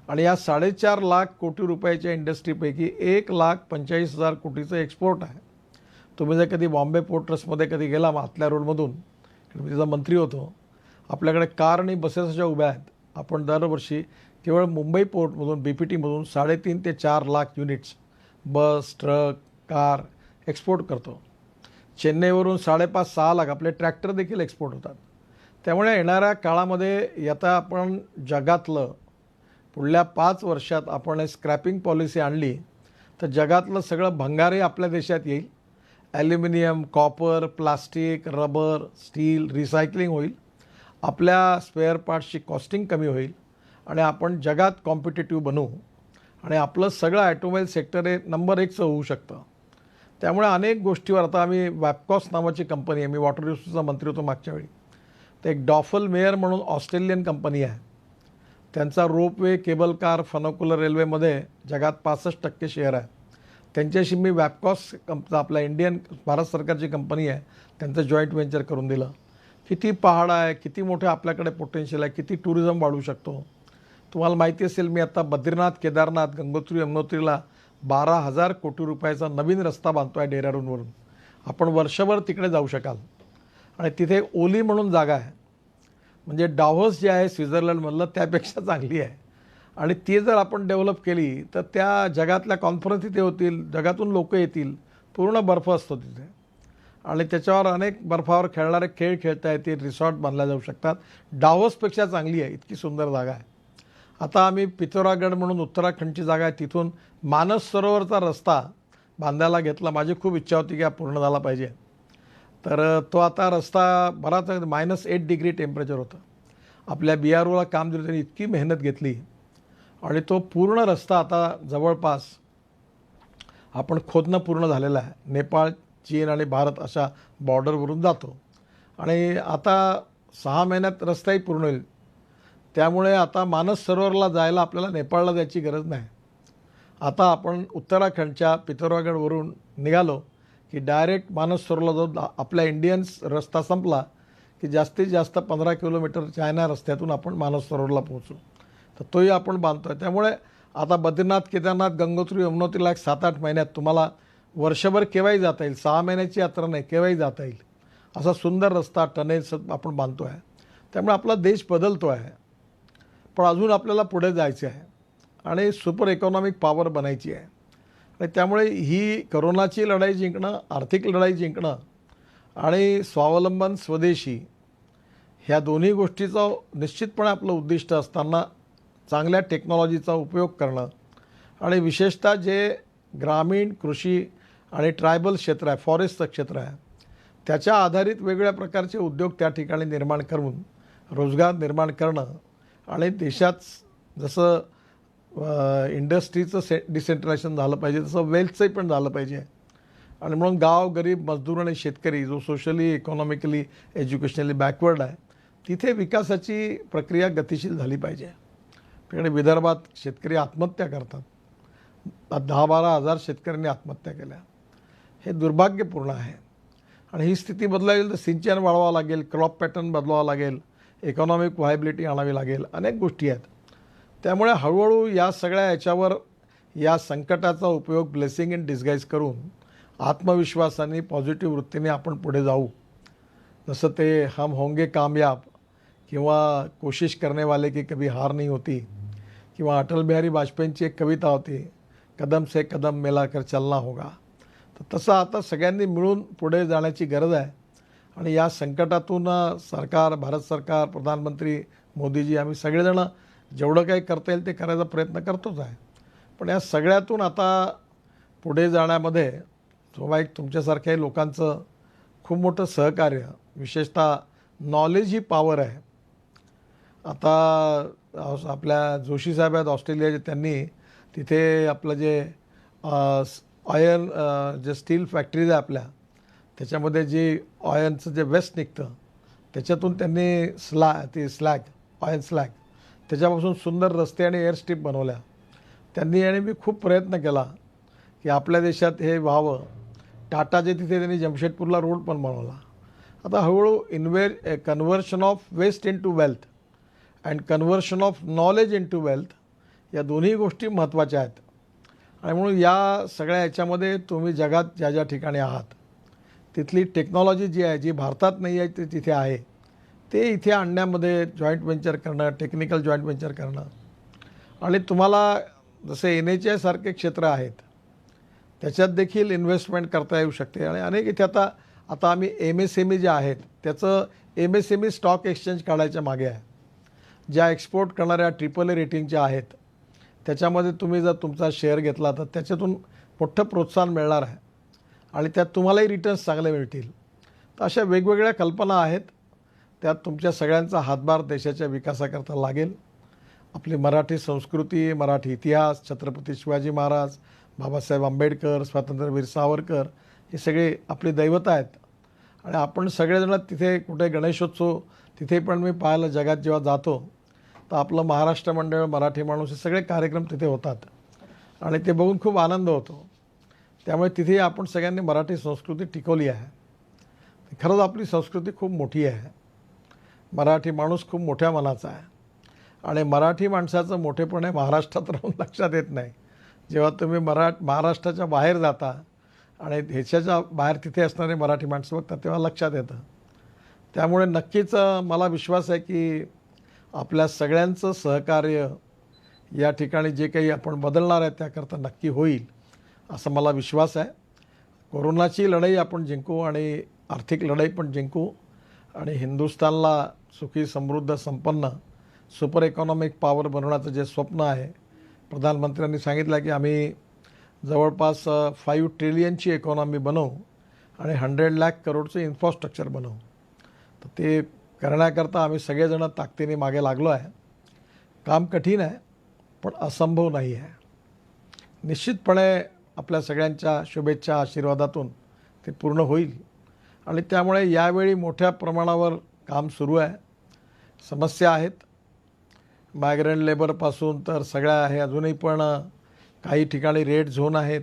आणि या 4.5 लाख कोटी रुपयाच्या इंडस्ट्रीपैकी 1,45,000 कोटीचं एक्सपोर्ट आहे. तुम्ही जर कधी बॉम्बे पोर्ट ट्रस्टमध्ये कधी गेला आतल्या रोडमधून, मी तिचा मंत्री होतो, आपल्याकडे कार आणि बसेस अशा उभ्या आहेत. आपण दरवर्षी केवळ मुंबई पोर्टमधून BPTमधून 3.5 ते 4 लाख युनिट्स बस, ट्रक, कार एक्सपोर्ट करतो. चेन्नईवरून 5.5-6 लाख आपले ट्रॅक्टर देखील एक्सपोर्ट होतात. त्यामुळे येणाऱ्या काळामध्ये आता आपण जगातलं पुढल्या 5 वर्षात आपण स्क्रॅपिंग पॉलिसी आणली तर जगातलं सगळं भंगारही आपल्या देशात येईल. Aluminium, copper, plastic, rubber, steel recycling होईल. आपल्या स्पेअर पार्ट्सची कॉस्टिंग कमी होईल आणि आपण जगात कॉम्पिटेटिव्ह बनू आणि आपलं सगळं ऑटोमोबाईल सेक्टर हे नंबर 1चं होऊ शकतं. त्यामुळे अनेक गोष्टीवर आता आम्ही वॅपकॉस नावाची कंपनी आहे, मी वॉटर रिसोर्सचा मंत्री होतो मागच्या वेळी, तर एक डॉफल मेयर म्हणून ऑस्ट्रेलियन कंपनी आहे. त्यांचा रोपवे, केबल कार, फनोक्युलर रेल्वेमध्ये जगात 65% शेअर आहे. त्यांच्याशी मी वॅपकॉस आपला भारत सरकारची कंपनी आहे, त्यांचं जॉईंट व्हेंचर करून दिलं. किती पहाड आहे, किती मोठे आपल्याकडे पोटेन्शियल आहे, किती टुरिझम वाढू शकतो. तुम्हाला माहिती असेल मी आता बद्रीनाथ, केदारनाथ, गंगोत्री, यमुनोत्रीला 12,000 कोटी रुपयाचा नवीन रस्ता बांधतो आहे डेहराडूनवरून. आपण वर्षभर तिकडे जाऊ शकाल. आणि तिथे ओली म्हणून जागा आहे, म्हणजे डाव्होस जे आहे स्वित्झर्लंडमधलं त्यापेक्षा चांगली आहे. आणि ती जर आपण डेव्हलप केली तर त्या जगातल्या कॉन्फरन्स तिथे होतील, जगातून लोक येतील, पूर्ण बर्फ असतो तिथे. आणि त्याच्यावर अनेक बर्फावर खेळणारे खेळ खेळता येतील, रिसॉर्ट बांधल्या जाऊ शकतात. डावसपेक्षा चांगली आहे, इतकी सुंदर जागा आहे. आता आम्ही पिथौरागड म्हणून उत्तराखंडची जागा आहे, तिथून मानस सरोवरचा रस्ता बांधायला घेतला. माझी खूप इच्छा होती की हा पूर्ण झाला पाहिजे. तर तो आता रस्ता बराच -8 डिग्री टेम्परेचर होतं. आपल्या BROला काम दिलं, त्यांनी इतकी मेहनत घेतली आणि तो पूर्ण रस्ता आता जवळपास आपण खोदणं पूर्ण झालेलं आहे. नेपाळ, चीन आणि भारत अशा बॉर्डरवरून जातो आणि आता 6 महिन्यात रस्ताही पूर्ण होईल. त्यामुळे आता मानस सरोवरला जायला आपल्याला नेपाळला जायची गरज नाही. आता आपण उत्तराखंडच्या पिथौरागडवरून निघालो की डायरेक्ट मानस सरोवरला जाऊन आपला इंडियन रस्ता संपला की जास्तीत जास्त 15 किलोमीटर चायना रस्त्यातून आपण मानस सरोवरला पोहोचू. तर तोही आपण बांधतो आहे. त्यामुळे आता बद्रीनाथ, केदारनाथ, गंगोत्री, यमुनोत्रीला एक 7-8 महिन्यात तुम्हाला वर्षभर केव्हाही जाता येईल. 6 महिन्याची यात्रा नाही, केव्हाही जाता येईल असा सुंदर रस्ता, टनेल्स आपण बांधतो आहे. त्यामुळे आपला देश बदलतो आहे, पण अजून आपल्याला पुढे जायचे आहे आणि सुपर इकॉनॉमिक पॉवर बनायची आहे. आणि त्यामुळे ही करोनाची लढाई जिंकणं, आर्थिक लढाई जिंकणं आणि स्वावलंबन, स्वदेशी ह्या दोन्ही गोष्टीचं निश्चितपणे आपलं उद्दिष्ट असताना चांगल्या टेक्नॉलॉजीचा उपयोग करणं आणि विशेषतः जे ग्रामीण, कृषी आणि ट्रायबल क्षेत्र आहे, फॉरेस्टचं क्षेत्र आहे, त्याच्या आधारित वेगवेगळ्या प्रकारचे उद्योग त्या ठिकाणी निर्माण करून रोजगार निर्माण करणं आणि देशात जसं इंडस्ट्रीचं डिसेंट्रलायझेशन झालं पाहिजे तसं वेल्थचंही पण झालं पाहिजे. आणि म्हणून गाव, गरीब, मजदूर आणि शेतकरी जो सोशली, इकॉनॉमिकली, एज्युकेशनली बॅकवर्ड आहे, तिथे विकासाची प्रक्रिया गतिशील झाली पाहिजे. तिकडे विदर्भात शेतकरी आत्महत्या करतात. 10-12 हजार शेतकऱ्यांनी आत्महत्या केल्या. हे दुर्भाग्यपूर्ण आहे आणि ही स्थिती बदलायला तर सिंचन वाढवावं लागेल, क्रॉप पॅटर्न बदलावा लागेल, इकॉनॉमिक व्हायबिलिटी आणावी लागेल, अनेक गोष्टी आहेत. त्यामुळे हळूहळू या सगळ्या याच्यावर या संकटाचा उपयोग ब्लेसिंग इन डिस्गाईज करून आत्मविश्वासाने, पॉझिटिव्ह वृत्तीने आपण पुढे जाऊ. जसं ते हम होंगे कामयाब किंवा कोशिश करने वाले की कभी हार नहीं होती किंवा अटल बिहारी वाजपेयींची एक कविता होती, कदम से कदम मिलाकर चलना होगा. तर तसं आता सगळ्यांनी मिळून पुढे जाण्याची गरज आहे आणि या संकटातून सरकार, भारत सरकार, प्रधानमंत्री मोदीजी, आम्ही सगळेजण जेवढं काही करता येईल ते करायचा प्रयत्न करतोच आहे. पण या सगळ्यातून आता पुढे जाण्यामध्ये स्वाभाविक तुमच्यासारख्याही लोकांचं खूप मोठं सहकार्य, विशेषतः नॉलेज ही पॉवर आहे. आता आपल्या जोशी साहेब आहेत ऑस्ट्रेलियाचे, त्यांनी तिथे आपलं जे आयर्न जे स्टील फॅक्टरीज आहे आपल्या, त्याच्यामध्ये जी आयर्नचं जे वेस्ट निघतं त्याच्यातून त्यांनी आयर्न स्लॅग त्याच्यापासून सुंदर रस्ते आणि एअरस्ट्रीप बनवल्या. त्यांनी आणि मी खूप प्रयत्न केला की आपल्या देशात हे व्हावं. टाटाचे तिथे त्यांनी जमशेदपूरला रोड पण बनवला. आता हळूहळू conversion of waste in to wealth and conversion of knowledge in to wealth, या दोन्ही गोष्टी महत्त्वाच्या आहेत. आणि म्हणून या सगळ्या याच्यामध्ये तुम्ही जगात ज्या ज्या ठिकाणी आहात तिथली टेक्नॉलॉजी जी आहे, जी भारतात नाही आहे ती तिथे आहे, ते इथे आणण्यामध्ये जॉईंट व्हेंचर करणं, टेक्निकल जॉईंट व्हेंचर करणं. आणि तुम्हाला जसे NHI सारखे क्षेत्र आहेत त्याच्यात देखील इन्व्हेस्टमेंट करता येऊ शकते. आणि अनेक इथे आता आम्ही MSME जे आहेत त्याचं MSME स्टॉक एक्सचेंज काढायच्या मागे आहे. ज्या एक्सपोर्ट करणाऱ्या AAA रेटिंगच्या आहेत त्याच्यामध्ये तुम्ही जर तुमचा शेअर घेतला तर त्याच्यातून मोठं प्रोत्साहन मिळणार आहे आणि त्यात तुम्हालाही रिटर्न्स चांगले मिळतील. तर अशा वेगवेगळ्या कल्पना आहेत, त्यात तुमच्या सगळ्यांचा हातभार देशाच्या विकासाकरता लागेल. आपली मराठी संस्कृती, मराठी इतिहास, छत्रपती शिवाजी महाराज, बाबासाहेब आंबेडकर, स्वातंत्र्यवीर सावरकर, हे सगळे आपली दैवता आहेत. आणि आपण सगळेजण तिथे कुठे गणेशोत्सव तिथे पण मी पाहायला जगात जेव्हा जातो तर आपलं महाराष्ट्र मंडळ, मराठी माणूस, हे सगळे कार्यक्रम तिथे होतात आणि ते बघून खूप आनंद होतो. त्यामुळे तिथे आपण सगळ्यांनी मराठी संस्कृती टिकवली आहे. खरंच आपली संस्कृती खूप मोठी आहे. मराठी माणूस खूप मोठ्या मनाचा आहे आणि मराठी माणसाचं मोठेपण महाराष्ट्रात राहून लक्षात येत नाही. जेव्हा तुम्ही महाराष्ट्राच्या बाहेर जाता आणि देशाच्या बाहेर तिथे असणारे मराठी माणसं बघतात तेव्हा लक्षात येतं. त्यामुळे नक्कीच मला विश्वास आहे की आपल्या सगळ्यांचं सहकार्य या ठिकाणी जे काही आपण बदलणार आहे त्याकरता नक्की होईल असं मला विश्वास आहे. कोरोनाची लढाई आपण जिंकू आणि आर्थिक लढाई पण जिंकू आणि हिंदुस्थानला सुखी समृद्ध संपन्न सुपर इकॉनॉमिक पॉवर बनवण्याचं जे स्वप्न आहे, प्रधानमंत्र्यांनी सांगितलं की आम्ही जवळपास 5 ट्रिलियनची इकॉनॉमी बनवू आणि 100 लाख करोडचं इन्फ्रास्ट्रक्चर बनवू. तर ते करण्याकरता आम्ही सगळेजण ताकदीने मागे लागलो आहे. काम कठीण आहे पण असंभव नाही आहे. निश्चितपणे आपल्या सगळ्यांच्या शुभेच्छा आशीर्वादातून ते पूर्ण होईल आणि त्यामुळे यावेळी मोठ्या प्रमाणावर काम सुरू आहे. समस्या आहेत, मायग्रंट लेबरपासून तर सगळ्या आहे. अजूनही पण काही ठिकाणी रेड झोन आहेत.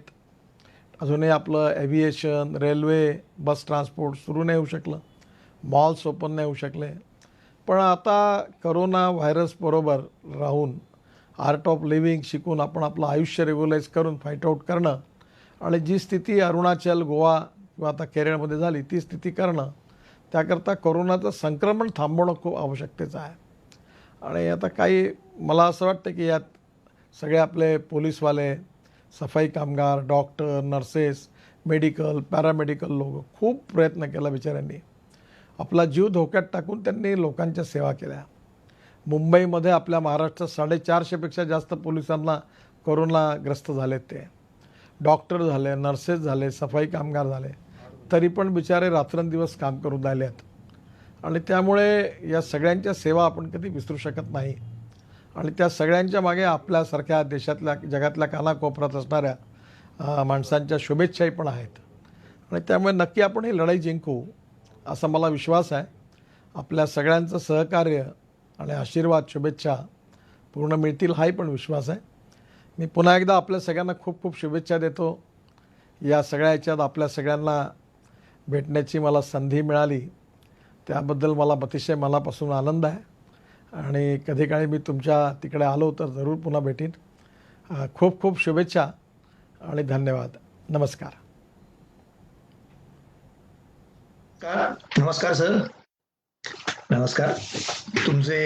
अजूनही आपलं एव्हिएशन, रेल्वे, बस ट्रान्सपोर्ट सुरू नाही होऊ शकलं, मॉल्स ओपन नाही होऊ शकले. पण आता करोना व्हायरसबरोबर राहून आर्ट ऑफ लिव्हिंग शिकून आपण आपलं आयुष्य रेग्युलाइज करून फाईट आऊट करणं आणि जी स्थिती अरुणाचल, गोवा किंवा आता केरळमध्ये झाली ती स्थिती करणं, त्याकरता कोरोनाचं संक्रमण थांबवणं खूप आवश्यकतेचं आहे. आणि आता काही मला असं वाटतं की यात सगळे आपले पोलीसवाले, सफाई कामगार, डॉक्टर, नर्सेस, मेडिकल, पॅरामेडिकल लोक खूप प्रयत्न केला बिचाऱ्यांनी. आपला जीव धोक्यात टाकून त्यांनी लोकांच्या सेवा केल्या. मुंबईमध्ये आपल्या महाराष्ट्रात 450पेक्षा जास्त पोलिसांना कोरोनाग्रस्त झालेत. ते डॉक्टर झाले, नर्सेस झाले, सफाई कामगार झाले, तरी पण बिचारे रात्रंदिवस काम करून राहिले आहेत. आणि त्यामुळे या सगळ्यांच्या सेवा आपण कधी विसरू शकत नाही. आणि त्या सगळ्यांच्या मागे आपल्यासारख्या देशातल्या, जगातल्या कानाकोपऱ्यात असणाऱ्या माणसांच्या शुभेच्छाही पण आहेत. आणि त्यामुळे नक्की आपण ही लढाई जिंकू असा मला विश्वास आहे. आपल्या सगळ्यांचं सहकार्य आणि आशीर्वाद, शुभेच्छा पूर्ण मिळतील हाही पण विश्वास आहे. मी पुन्हा एकदा आपल्या सगळ्यांना खूप खूप शुभेच्छा देतो. या सगळ्या ह्याच्यात आपल्या सगळ्यांना भेटण्याची मला संधी मिळाली त्याबद्दल मला अतिशय मनापासून आनंद आहे. आणि कधी काळी मी तुमच्या तिकडे आलो तर जरूर पुन्हा भेटीन. खूप खूप शुभेच्छा आणि धन्यवाद. नमस्कार. नमस्कार सर. नमस्कार. तुमचे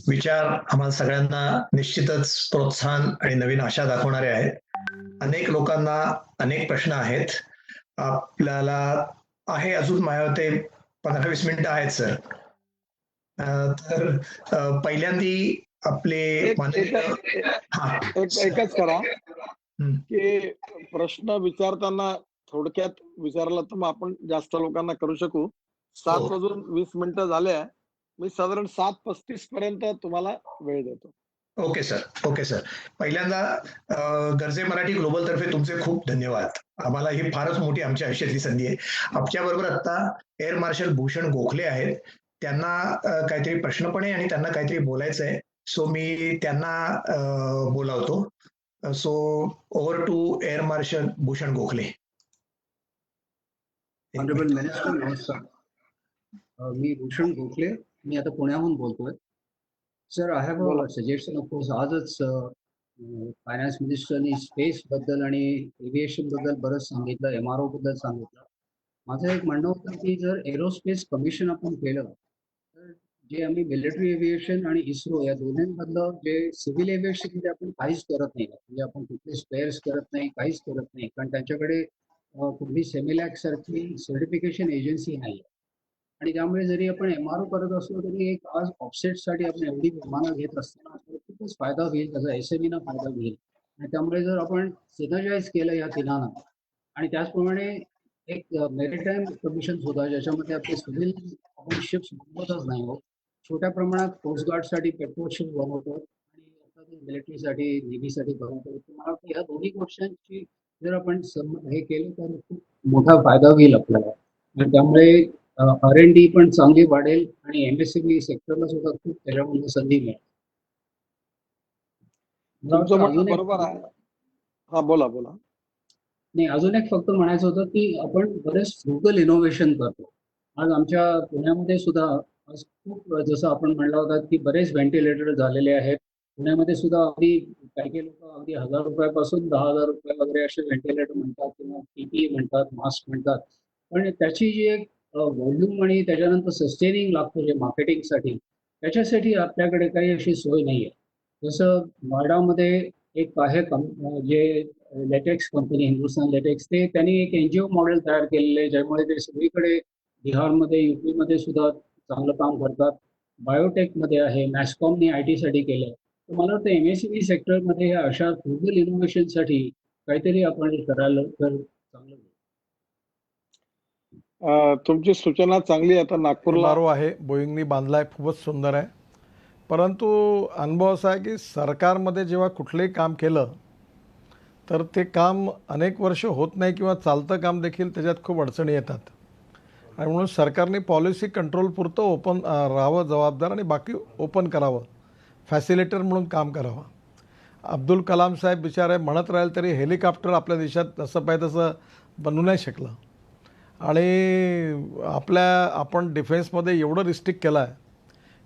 विचार आम्हाला सगळ्यांना निश्चितच प्रोत्साहन आणि नवीन आशा दाखवणारे आहेत. अनेक लोकांना अनेक प्रश्न आहेत. आपल्याला आहे अजून माझ्या ते 15-20 मिनिटं आहेत सर. तर पहिल्यांदी आपले एकच करा की प्रश्न विचारताना थोडक्यात विचारला तर मग आपण जास्त लोकांना करू शकू. 7:20 झाले. मी साधारण 7:35 पर्यंत तुम्हाला वेळ देतो. Okay sir. Okay sir. पहिल्यांदा गरजे मराठी ग्लोबल तर्फे तुमचे खूप धन्यवाद. आम्हाला ही फारच मोठी आमच्या आयुष्यातली संधी आहे. आमच्याबरोबर आता एअर मार्शल भूषण गोखले आहेत. त्यांना काहीतरी प्रश्न पण आहे आणि त्यांना काहीतरी बोलायचं आहे. सो मी त्यांना बोलावतो. So over to air marshal Bhushan Gokhale. Honourable minister, नमस्कार. मी भूषण गोखले, मी आता पुण्याहून बोलतोय. Sir, I have a suggestion. Of course आजच फायनान्स मिनिस्टरनी स्पेस बद्दल आणि एव्हिएशन बद्दल बरंच सांगितलं, MRO बद्दल सांगितलं. माझं एक म्हणणं होतं की जर एरोस्पेस कमिशन आपण केलं तर जे आम्ही मिलिटरी एव्हिएशन आणि इस्रो या दोन्हींमधलं जे सिव्हिल एव्हिएशनमध्ये आपण काहीच करत नाही, म्हणजे आपण कुठले स्पेअर्स करत नाही, काहीच करत नाही, कारण त्यांच्याकडे कुठली सेमिलॅक सारखी सर्टिफिकेशन एजन्सी नाही. आणि त्यामुळे जरी आपण MRO करत असलो तरी एक आज ऑफसेटसाठी आपण एवढी विमानं घेत असताना खूपच फायदा होईल, त्याचा SMEना फायदा होईल. आणि त्यामुळे जर आपण सिनर्जाइज केलं या तिघांना आणि त्याचप्रमाणे एक मेरिटाईम कमिशन सुद्धा ज्याच्यामध्ये आपले सिव्हिल आपण शिप्स बनवतच नाही आहोत, छोट्या प्रमाणात कोस्ट गार्डसाठी पेट्रोल शिप बनवतो आणि मिलिटरीसाठी, नेव्हीसाठी बनवतो. मला वाटतं ह्या दोन्ही गोष्टींची जर आपण हे केलं तर खूप मोठा फायदा होईल आपल्याला. आणि त्यामुळे R&D पण चांगली वाढेल आणि MSME सेक्टरला सुद्धा खूप त्याच्यामध्ये संधी मिळेल. बरोबर आहे. हा, बोला. नाही, अजून एक फक्त म्हणायचं होतं की आपण बरेच फ्रुगल इनोव्हेशन करतो. आज आमच्या पुण्यामध्ये सुद्धा आज खूप, जसं आपण म्हणलं होतं की बरेच व्हेंटिलेटर झालेले आहेत. पुण्यामध्ये सुद्धा अगदी काही लोक अगदी 1000 रुपयापासून 10,000 रुपये वगैरे असे व्हेंटिलेटर म्हणतात किंवा PPE म्हणतात, मास्क म्हणतात. पण त्याची जी एक व्हॉल्यूम आणि त्याच्यानंतर सस्टेनिंग लागतं जे मार्केटिंगसाठी, त्याच्यासाठी आपल्याकडे काही अशी सोय नाही आहे. जसं नोएडामध्ये एक आहे जे लेटेक्स कंपनी हिंदुस्थान लेटेक्स ते त्यांनी एक एनजीओ मॉडेल तयार केलेलं आहे ज्यामुळे ते सगळीकडे बिहारमध्ये युपी मध्ये सुद्धा चांगलं काम करतात. बायोटेक मध्ये आहे, मॅस्कॉमने IT साठी केलंय. तर मला वाटतं MSME सेक्टरमध्ये अशा फ्युजल इनोव्हेशनसाठी काहीतरी आपण करायला तर चांगलं होईल. तुमची सूचना चांगली आहे. आता नागपूरला MRO आहे, बोईंगनी बांधलाय, खूपच सुंदर आहे. परंतु अनुभव असा आहे की सरकारमध्ये जेव्हा कुठलंही काम केलं तर ते काम अनेक वर्ष होत नाही किंवा चालतं काम देखील त्याच्यात खूप अडचणी येतात. आणि म्हणून सरकारने पॉलिसी कंट्रोल पुरतं ओपन राहावं जबाबदार आणि बाकी ओपन करावं, फॅसिलिटर म्हणून काम करावं. अब्दुल कलाम साहेब बिचारे म्हणत राहील तरी हेलिकॉप्टर आपल्या देशात जसं पाहिजे तसं बनू नाही शकलं. आणि आपण डिफेन्समध्ये एवढं रिस्ट्रिक्ट केलं आहे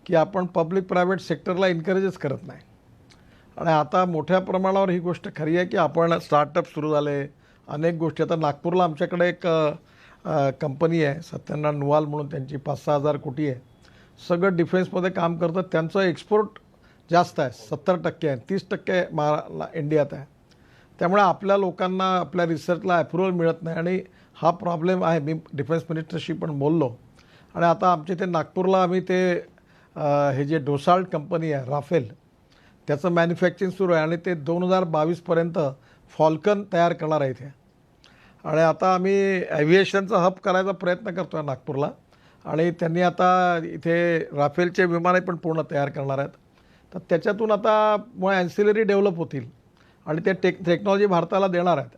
की आपण पब्लिक प्रायव्हेट सेक्टरला एनकरेजच करत नाही. आणि आता मोठ्या प्रमाणावर ही गोष्ट खरी आहे की आपण स्टार्टअप सुरू झाले, अनेक गोष्टी. आता नागपूरला आमच्याकडे एक कंपनी आहे सत्यनारायण नुवाल म्हणून, त्यांची 5-6 हजार कोटी आहे. सगळं डिफेन्समध्ये काम करतं. त्यांचं एक्सपोर्ट जास्त आहे, 70% आहे, 30% इंडियात आहे. त्यामुळे आपल्या लोकांना आपल्या रिसर्चला अप्रुव्हल मिळत नाही आणि हा प्रॉब्लेम आहे. मी डिफेन्स मिनिस्टरशी पण बोललो आणि आता आमच्या इथे नागपूरला आम्ही ते हे जे डोसाल्ट कंपनी आहे राफेल, त्याचं मॅन्युफॅक्चरिंग सुरू आहे आणि ते 2022पर्यंत फॉल्कन तयार करणार आहे इथे. आणि आता आम्ही ॲव्हिएशनचा हब करायचा प्रयत्न करतो आहे नागपूरला. आणि त्यांनी आता इथे राफेलचे विमाने पण पूर्ण तयार करणार आहेत. तर त्याच्यातून आता मग ॲन्सिलरी डेव्हलप होतील आणि ते टेक्नॉलॉजी भारताला देणार आहेत.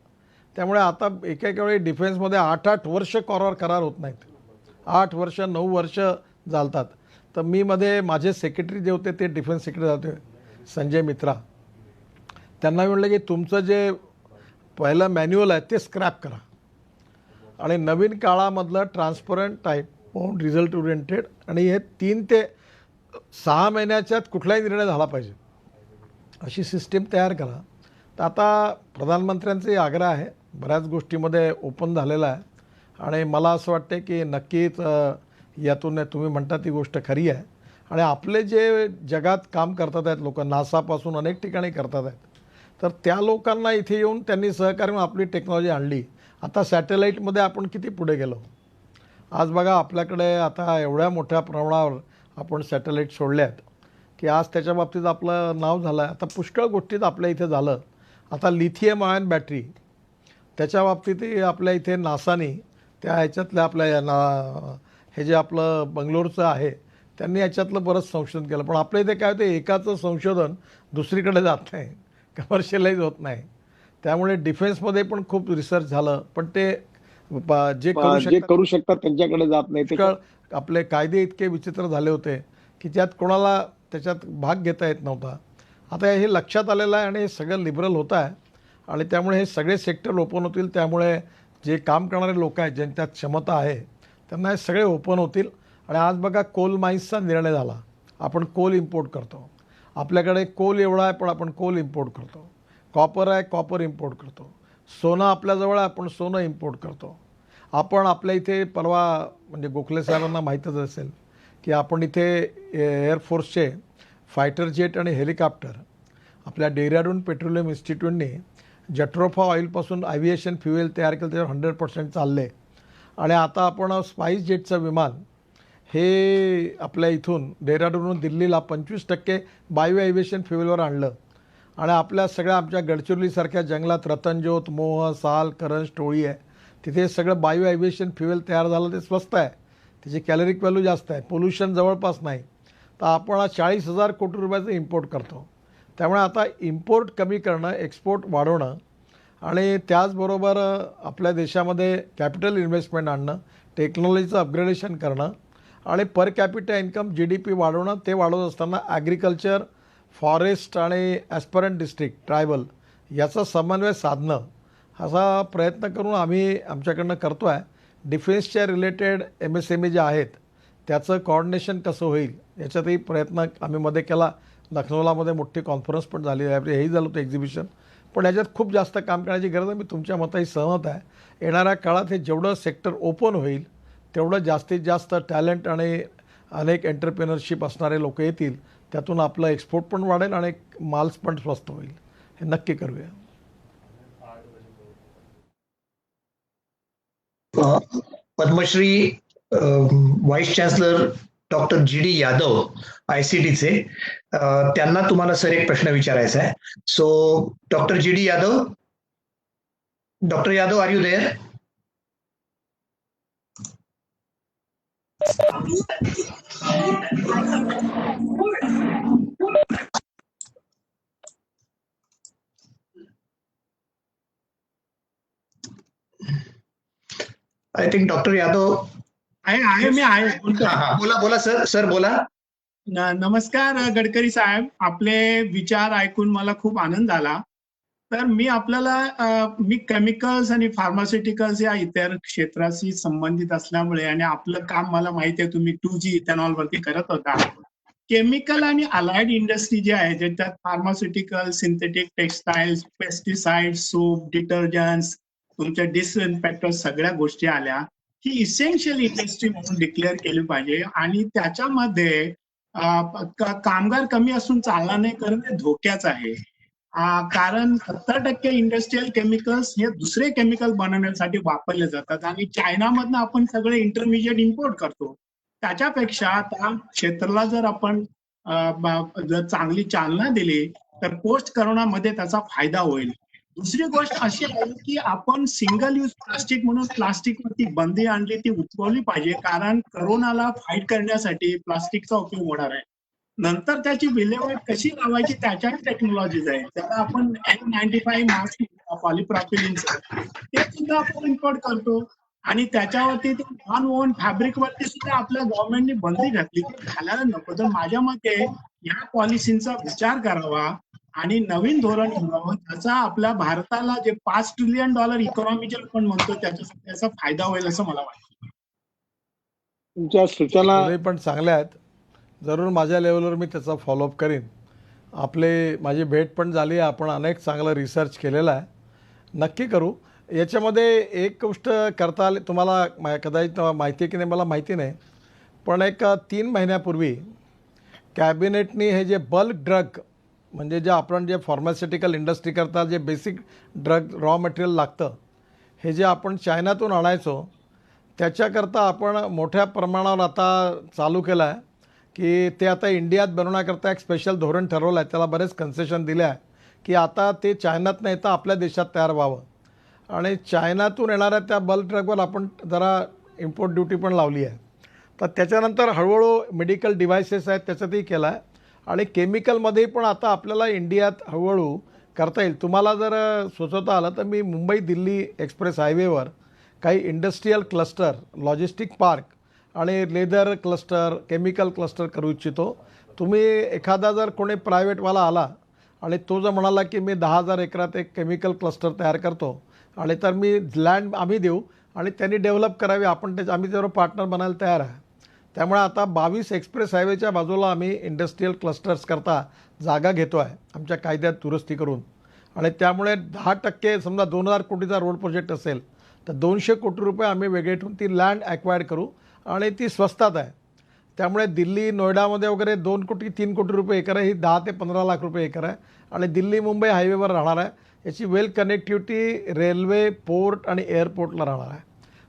त्यामुळे आता एकेका वेळी डिफेन्समध्ये 8-8 वर्ष करार होत नाहीत. 8 वर्ष 9 वर्ष चालतात. तर मी मध्ये माझे सेक्रेटरी जे होते ते डिफेन्स सेक्रेटरी होते संजय मित्रा, त्यांना म्हटलं की तुमचं जे पहिलं मॅन्युअल आहे ते स्क्रॅप करा आणि नवीन काळामधलं ट्रान्सपरंट टाईप रिझल्ट ओरिएंटेड आणि हे 3 ते 6 महिन्याच्यात कुठलाही निर्णय झाला पाहिजे अशी सिस्टीम तयार करा. तर आता प्रधानमंत्र्यांचे आग्रह आहे, बऱ्याच गोष्टीमध्ये ओपन झालेला आहे आणि मला असं वाटतं की नक्कीच यातून तुम्ही म्हणता ती गोष्ट खरी आहे. आणि आपले जे जगात काम करतात आहेत लोक, नासापासून अनेक ठिकाणी करतात आहेत, तर त्या लोकांना इथे येऊन त्यांनी सहकार्य म्हणून आपली टेक्नॉलॉजी आणली. आता सॅटेलाईटमध्ये आपण किती पुढे गेलो. आज बघा आपल्याकडे आता एवढ्या मोठ्या प्रमाणावर आपण सॅटेलाईट सोडले आहेत की आज त्याच्या बाबतीत आपलं नाव झालं आहे. आता पुष्कळ गोष्टीत आपल्या इथे झालं. आता लिथियम आयन बॅटरी त्याच्या बाबतीतही आपल्या इथे नासानी त्या ह्याच्यातल्या आपल्या हे जे आपलं बंगलोरचं आहे त्यांनी याच्यातलं बरंच संशोधन केलं. पण आपल्या इथे काय होतं, एकाचं संशोधन दुसरीकडे जात नाही, कमर्शियलाइज होत नाही. त्यामुळे डिफेन्समध्ये पण खूप रिसर्च झालं पण ते जे करू शकतात त्यांच्याकडे जात नाही. ते आपले कायदे इतके विचित्र झाले होते की त्यात कोणाला त्याच्यात भाग घेता येत नव्हता. आता हे लक्षात आलेलं आहे आणि हे सगळं लिबरल होत आहे आणि त्यामुळे हे सगळे सेक्टर ओपन होतील. त्यामुळे जे काम करणारे लोक आहेत ज्यांच्यात क्षमता आहे त्यांना हे सगळे ओपन होतील. आणि आज बघा कोल माईन्सचा निर्णय झाला, आपण कोल इम्पोर्ट करतो. आपल्याकडे कोल एवढा आहे पण आपण कोल इम्पोर्ट करतो. कॉपर आहे, कॉपर इम्पोर्ट करतो. सोनं आपल्याजवळ आहे, आपण सोनं इम्पोर्ट करतो. आपण आपल्या इथे परवा म्हणजे गोखले साहेबांना माहीतच असेल की आपण इथे एअरफोर्सचे फायटर जेट आणि हेलिकॉप्टर आपल्या Dehradun petroleum इन्स्टिट्यूटने jatropha ऑइलपासून aviation fuel तयार केलं, त्याच्यावर 100% चालले. आणि आता आपण स्पाईस जेटचं विमान हे आपल्या इथून डेहराडूनहून दिल्लीला 25% बायो ॲव्हिएशन फ्युएलवर आणलं. आणि आपल्या सगळ्या आमच्या गडचिरोलीसारख्या जंगलात रतनजोत, मोह, साल, करंज, टोळी आहे, तिथे सगळं बायो ॲव्हिएशन फ्युएल तयार झालं. ते स्वस्त आहे, त्याची कॅलरिक व्हॅल्यू जास्त आहे, पोल्युशन जवळपास नाही. तर आपण 40,000 कोटी रुपयाचं इम्पोर्ट करतो. त्यामुळे आता इम्पोर्ट कमी करणं, एक्सपोर्ट वाढवणं आणि त्याचबरोबर आपल्या देशामध्ये कॅपिटल इन्व्हेस्टमेंट आणणं, टेक्नॉलॉजीचं अपग्रेडेशन करणं आणि पर कॅपिटा इन्कम GDP वाढवणं. ते वाढवत असताना ॲग्रिकल्चर, फॉरेस्ट आणि ॲस्परंट डिस्ट्रिक्ट, ट्रायबल याचा समन्वय साधणं असा प्रयत्न करून आम्ही आमच्याकडनं करतो आहे. डिफेन्सच्या रिलेटेड MSME जे आहेत त्याचं कोऑर्डिनेशन कसं होईल याच्यातही प्रयत्न आम्ही मध्ये केला. लखनौलामध्ये मोठी कॉन्फरन्स पण झाली आहे, हेही झालं होतं एक्झिबिशन. पण याच्यात खूप जास्त काम करण्याची गरज आहे. मी तुमच्या मताशी सहमत आहे. येणाऱ्या काळात हे जेवढं सेक्टर ओपन होईल तेवढं जास्तीत जास्त टॅलेंट आणि अनेक एंटरप्रेनरशिप असणारे लोक येतील. त्यातून आपलं एक्सपोर्ट पण वाढेल आणि माल्स पण स्वस्त होईल. हे नक्की करूया. Padmashri vice chancellor doctor G D. Yadav ICTचे, त्यांना तुम्हाला सर एक प्रश्न विचारायचा आहे. So doctor G D. Yadav, doctor Yadav, are you there? I think doctor Yadav. मी आहे बोलतोय. बोला बोला सर, सर बोला. नमस्कार गडकरी साहेब, आपले विचार ऐकून मला खूप आनंद झाला. तर मी आपल्याला मी केमिकल्स आणि फार्मास्युटिकल्स या इतर क्षेत्राशी संबंधित असल्यामुळे आणि आपलं काम मला माहिती आहे, तुम्ही 2G इथेनॉल वरती करत होता. केमिकल आणि अलाइड इंडस्ट्री जी आहे, ज्याच्यात pharmaceutical, synthetic textiles, pesticide, soap, detergents, तुमच्या डिसइन्फेक्टर सगळ्या गोष्टी आल्या. ही इसेन्शियल इंडस्ट्री म्हणून डिक्लेअर केली पाहिजे आणि त्याच्यामध्ये कामगार कमी असून चालणार नाही, कारण ते धोक्याच आहे. कारण 70% इंडस्ट्रीयल केमिकल्स हे दुसरे केमिकल बनवण्यासाठी वापरले जातात आणि चायनामधनं आपण सगळे इंटरमिजिएट इम्पोर्ट करतो. त्याच्यापेक्षा त्या क्षेत्राला जर आपण जर चांगली चालना दिली तर पोस्ट करोनामध्ये त्याचा फायदा होईल. दुसरी गोष्ट अशी आहे की आपण सिंगल यूज प्लास्टिक म्हणून प्लास्टिकवरती बंदी आणली, ती उठवली पाहिजे, कारण करोनाला फाईट करण्यासाठी प्लास्टिकचा उपयोग होणार आहे. नंतर त्याची विल्हेवाट कशी लावायची त्याच्या टेक्नॉलॉजीज आहे. त्याला आपण N95 मास्क, पॉलिप्रॉपिलिनचं ते सुद्धा आपण इम्पोर्ट करतो आणि त्याच्यावरती ते नॉन वोवन फॅब्रिक वरती सुद्धा आपल्या गव्हर्नमेंटने बंदी घातली. ते घालायला नको. तर माझ्या मते या पॉलिसींचा विचार करावा आणि नवीन धोरण ठेवावं, त्याचा आपल्या भारताला जे $5 ट्रिलियन इकॉनॉमीचे आपण म्हणतो त्याचा फायदा होईल असं मला वाटतं. तुमच्या सूचना पण चांगल्या आहेत. जरूर माझ्या लेवलवर मी त्याचा फॉलोअप करीन. माझी भेट पण झाली आहे, आपण अनेक चांगलं रिसर्च केलेला आहे, नक्की करू. याच्यामध्ये एक गोष्ट करता आली, तुम्हाला कदाचित माहिती आहे की नाही मला माहिती नाही, पण एक 3 महिन्यापूर्वी कॅबिनेटनी हे जे बल्क ड्रग, म्हणजे जे आपण जे फार्मास्युटिकल इंडस्ट्री करता जे बेसिक ड्रग रॉ मटेरियल लागतं, हे जे आपण चायनातून आणायचो, त्याच्याकरता आपण मोठ्या प्रमाणावर आता चालू केलं आहे की ते आता इंडियात बनवण्याकरता एक स्पेशल धोरण ठरवलं आहे. त्याला बरेच कन्सेशन दिले आहे की आता ते चायनात नाही तर आपल्या देशात तयार व्हावं. आणि चायनातून येणाऱ्या त्या बल्क ड्रगवर आपण जरा इम्पोर्ट ड्युटी पण लावली आहे. तर त्याच्यानंतर हळूहळू मेडिकल डिव्हायसेस आहेत त्याच्यातही केलं आहे आणि केमिकलमध्ये पण आता आपल्याला इंडियात हळूहळू करता येईल. तुम्हाला जर सुचवता आलं तर मी मुंबई दिल्ली एक्सप्रेस हायवेवर काही इंडस्ट्रीयल क्लस्टर, लॉजिस्टिक पार्क आणि लेदर क्लस्टर, केमिकल क्लस्टर करू इच्छितो. तुम्ही एखादा जर कोणी प्रायव्हेटवाला आला आणि तो जर म्हणाला की मी 10,000 एकरात एक केमिकल क्लस्टर तयार करतो आणि तर मी लँड आम्ही देऊ आणि त्यांनी डेव्हलप करावी, आम्ही त्याच्यावर पार्टनर बनायला तयार आहे. त्यामुळे आता 22 एक्सप्रेस हायवेच्या बाजूला आम्ही इंडस्ट्रीयल क्लस्टर्स करता जागा घेतो आहे आमच्या कायद्यात दुरुस्ती करून. आणि त्यामुळे 10% समजा 2,000 कोटीचा रोड प्रोजेक्ट असेल तर 200 कोटी रुपये आम्ही वेगळे ठेवून ती लँड ॲक्वायर्ड करू आणि ती स्वस्तात आहे. त्यामुळे दिल्ली नोएडामध्ये वगैरे 2 कोटी 3 कोटी रुपये एकर आहे, ही 10 ते 15 लाख रुपये एकर आहे आणि दिल्ली मुंबई हायवेवर राहणार आहे. याची वेल कनेक्टिव्हिटी रेल्वे, पोर्ट आणि एअरपोर्टला राहणार आहे.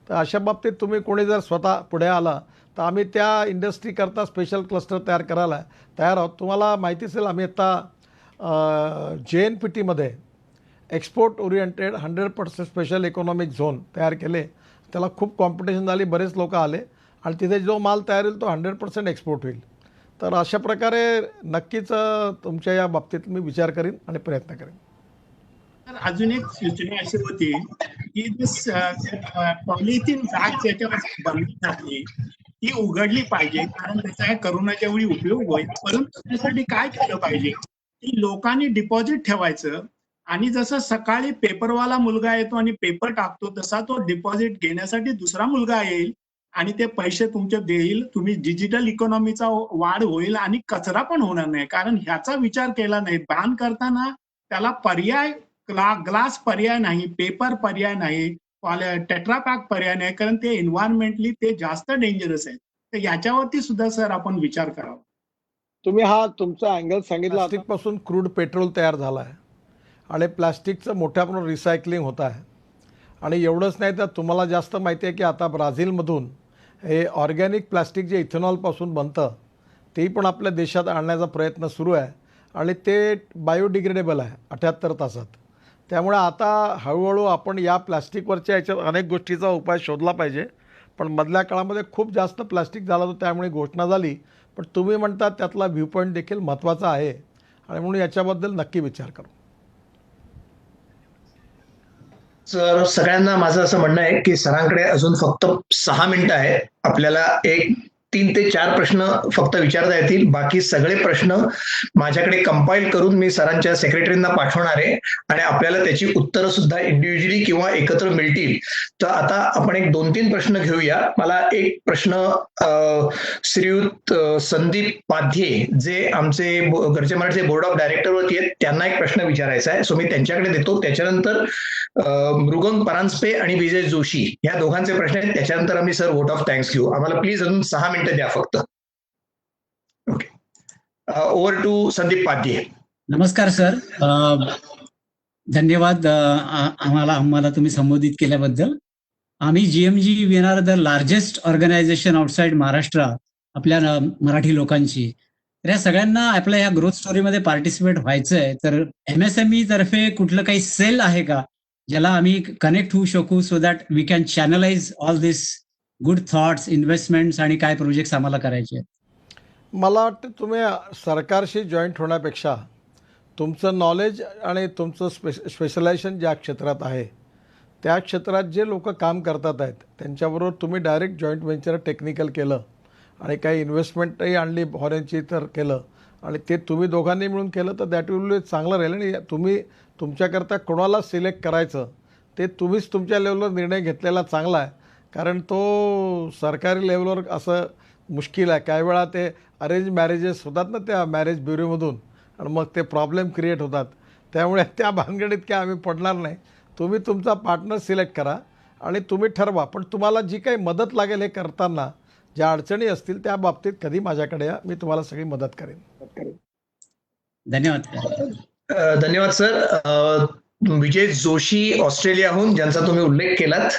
तर अशा बाबतीत तुम्ही कोणी जर स्वतः पुढे आला तर आम्ही त्या इंडस्ट्रीकरता स्पेशल क्लस्टर तयार करायला तयार आहोत. तुम्हाला माहिती असेल आम्ही आता JNPTमध्ये export oriented 100% special economic zone तयार केले. त्याला खूप कॉम्पिटिशन झाली, बरेच लोक आले आणि तिथे जो माल तयार होईल तो 100% एक्सपोर्ट होईल. तर अशा प्रकारे नक्कीच तुमच्या या बाबतीत मी विचार करीन आणि प्रयत्न करेन. तर अजून एक सूचना अशी होती की पॉलिथिन बॅग याच्यावर बंदी घातली ती उघडली पाहिजे, कारण त्याचा करोनाच्या वेळी उपयोग होईल. परंतु त्यासाठी काय केलं पाहिजे की लोकांनी डिपॉझिट ठेवायचं आणि जसं सकाळी पेपरवाला मुलगा येतो आणि पेपर टाकतो तसा तो डिपॉझिट घेण्यासाठी दुसरा मुलगा येईल आणि ते पैसे तुमचे देईल. तुम्ही डिजिटल इकॉनॉमीचा वाढ होईल आणि कचरा पण होणार नाही, कारण ह्याचा विचार केला नाही. बॅन करताना त्याला पर्याय ग्लास पर्याय नाही, पेपर पर्याय नाही, टेट्रापॅक पर्याय नाही, कारण ते एन्व्हायरमेंटली ते जास्त डेंजरस आहे. तर याच्यावरती सुद्धा सर आपण विचार करावा. तुम्ही हा तुमचा अँगल सांगितला. प्लास्टिकपासून क्रूड पेट्रोल तयार झाला आहे आणि प्लास्टिकचं मोठ्या प्रमाणात रिसायकलिंग होत आहे आणि एवढंच नाही तर तुम्हाला जास्त माहिती आहे की आता ब्राझीलमधून हे ऑर्गॅनिक प्लास्टिक जे इथेनॉलपासून बनतं तेही पण आपल्या देशात आणण्याचा प्रयत्न सुरू आहे आणि ते बायोडिग्रेडेबल आहे 78 तासात. त्यामुळे आता हळूहळू आपण या प्लास्टिकवरच्या याच्यात अनेक गोष्टीचा उपाय शोधला पाहिजे. पण मधल्या काळामध्ये खूप जास्त प्लास्टिक झालं होतं त्यामुळे घोषणा झाली. पण तुम्ही म्हणता त्यातला व्ह्यू पॉईंट देखील महत्त्वाचा आहे आणि म्हणून याच्याबद्दल नक्की विचार करू. सर सगळ्यांना माझं असं म्हणणं आहे की सरांकडे अजून फक्त 6 मिनिटं आहे. आपल्याला 3 ते 4 प्रश्न फक्त विचारता येतील. बाकी सगळे प्रश्न माझ्याकडे कंपाईल करून मी सरांच्या सेक्रेटरींना पाठवणार आहे आणि आपल्याला त्याची उत्तरं सुद्धा इंडिव्हिज्युअली किंवा एकत्र मिळतील. तर आता आपण एक 2-3 प्रश्न घेऊया. मला एक प्रश्न श्रीयुत संदीप पाध्ये जे आमचे घरचे मराठीचे बोर्ड ऑफ डायरेक्टरवरती आहेत त्यांना एक प्रश्न विचारायचा आहे. सो मी त्यांच्याकडे देतो. त्याच्यानंतर मृगंग परांजपे आणि विजय जोशी या दोघांचे प्रश्न आहेत. त्याच्यानंतर आम्ही सर व्होट ऑफ थँक्स घेऊ. आम्हाला प्लीज अजून 6 मिनिटं द्या फक्त. Okay, over to Sandeep Padhye. नमस्कार सर. धन्यवाद आम्हाला तुम्ही संबोधित केल्याबद्दल. आम्ही GMG we are the largest organisation outside Maharashtra आपल्या मराठी लोकांची. तर या सगळ्यांना आपल्या या ग्रोथ स्टोरीमध्ये पार्टिसिपेट व्हायचंय. तर MSME तर्फे कुठलं काही सेल आहे का ज्याला आम्ही कनेक्ट होऊ शकू so that we can channelize all this good thoughts, investments आणि काय प्रोजेक्ट्स आम्हाला करायचे आहेत. मला वाटतं तुम्ही सरकारशी जॉईंट होण्यापेक्षा तुमचं नॉलेज आणि तुमचं स्पेशलायझेशन ज्या क्षेत्रात आहे त्या क्षेत्रात जे लोक काम करतात आहेत त्यांच्याबरोबर तुम्ही डायरेक्ट जॉईंट व्हेंचर टेक्निकल केलं आणि काही इन्व्हेस्टमेंटही आणली फॉरेनची तर केलं आणि ते तुम्ही दोघांनी मिळून केलं तर दॅट विल बी चांगलं राहील. आणि तुम्ही तुमच्याकरता कोणाला सिलेक्ट करायचं ते तुम्हीच तुमच्या लेवलवर निर्णय घेतलेला चांगला आहे. कारण तो सरकारी लेवलवर असं मुश्किल आहे. काही वेळा ते अरेंज मॅरेजेस होतात ना त्या मॅरेज ब्युरोमधून आणि मग ते प्रॉब्लेम क्रिएट होतात. त्यामुळे त्या भानगडीत काय आम्ही पडणार नाही. तुम्ही तुमचा पार्टनर सिलेक्ट करा आणि तुम्ही ठरवा. पण तुम्हाला जी काही मदत लागेल हे करताना ज्या अडचणी असतील त्या बाबतीत कधी माझ्याकडे या, मी तुम्हाला सगळी मदत करेन. धन्यवाद. धन्यवाद सर. विजय जोशी ऑस्ट्रेलियाहून ज्यांचा तुम्ही उल्लेख केलात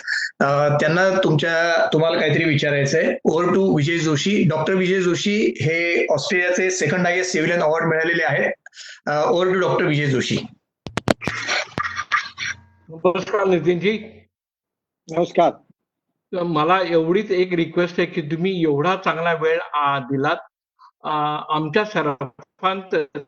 त्यांना तुम्हाला काहीतरी विचारायचं आहे. Over to Vijay Joshi. Doctor Vijay Joshi हे ऑस्ट्रेलियाचे सेकंड हायेस्ट सिव्हिलियन अवॉर्ड मिळालेले आहेत. Over to doctor Vijay Joshi. नमस्कार नितीनजी. नमस्कार. तर मला एवढीच एक रिक्वेस्ट आहे की तुम्ही एवढा चांगला वेळ दिलात. आमच्या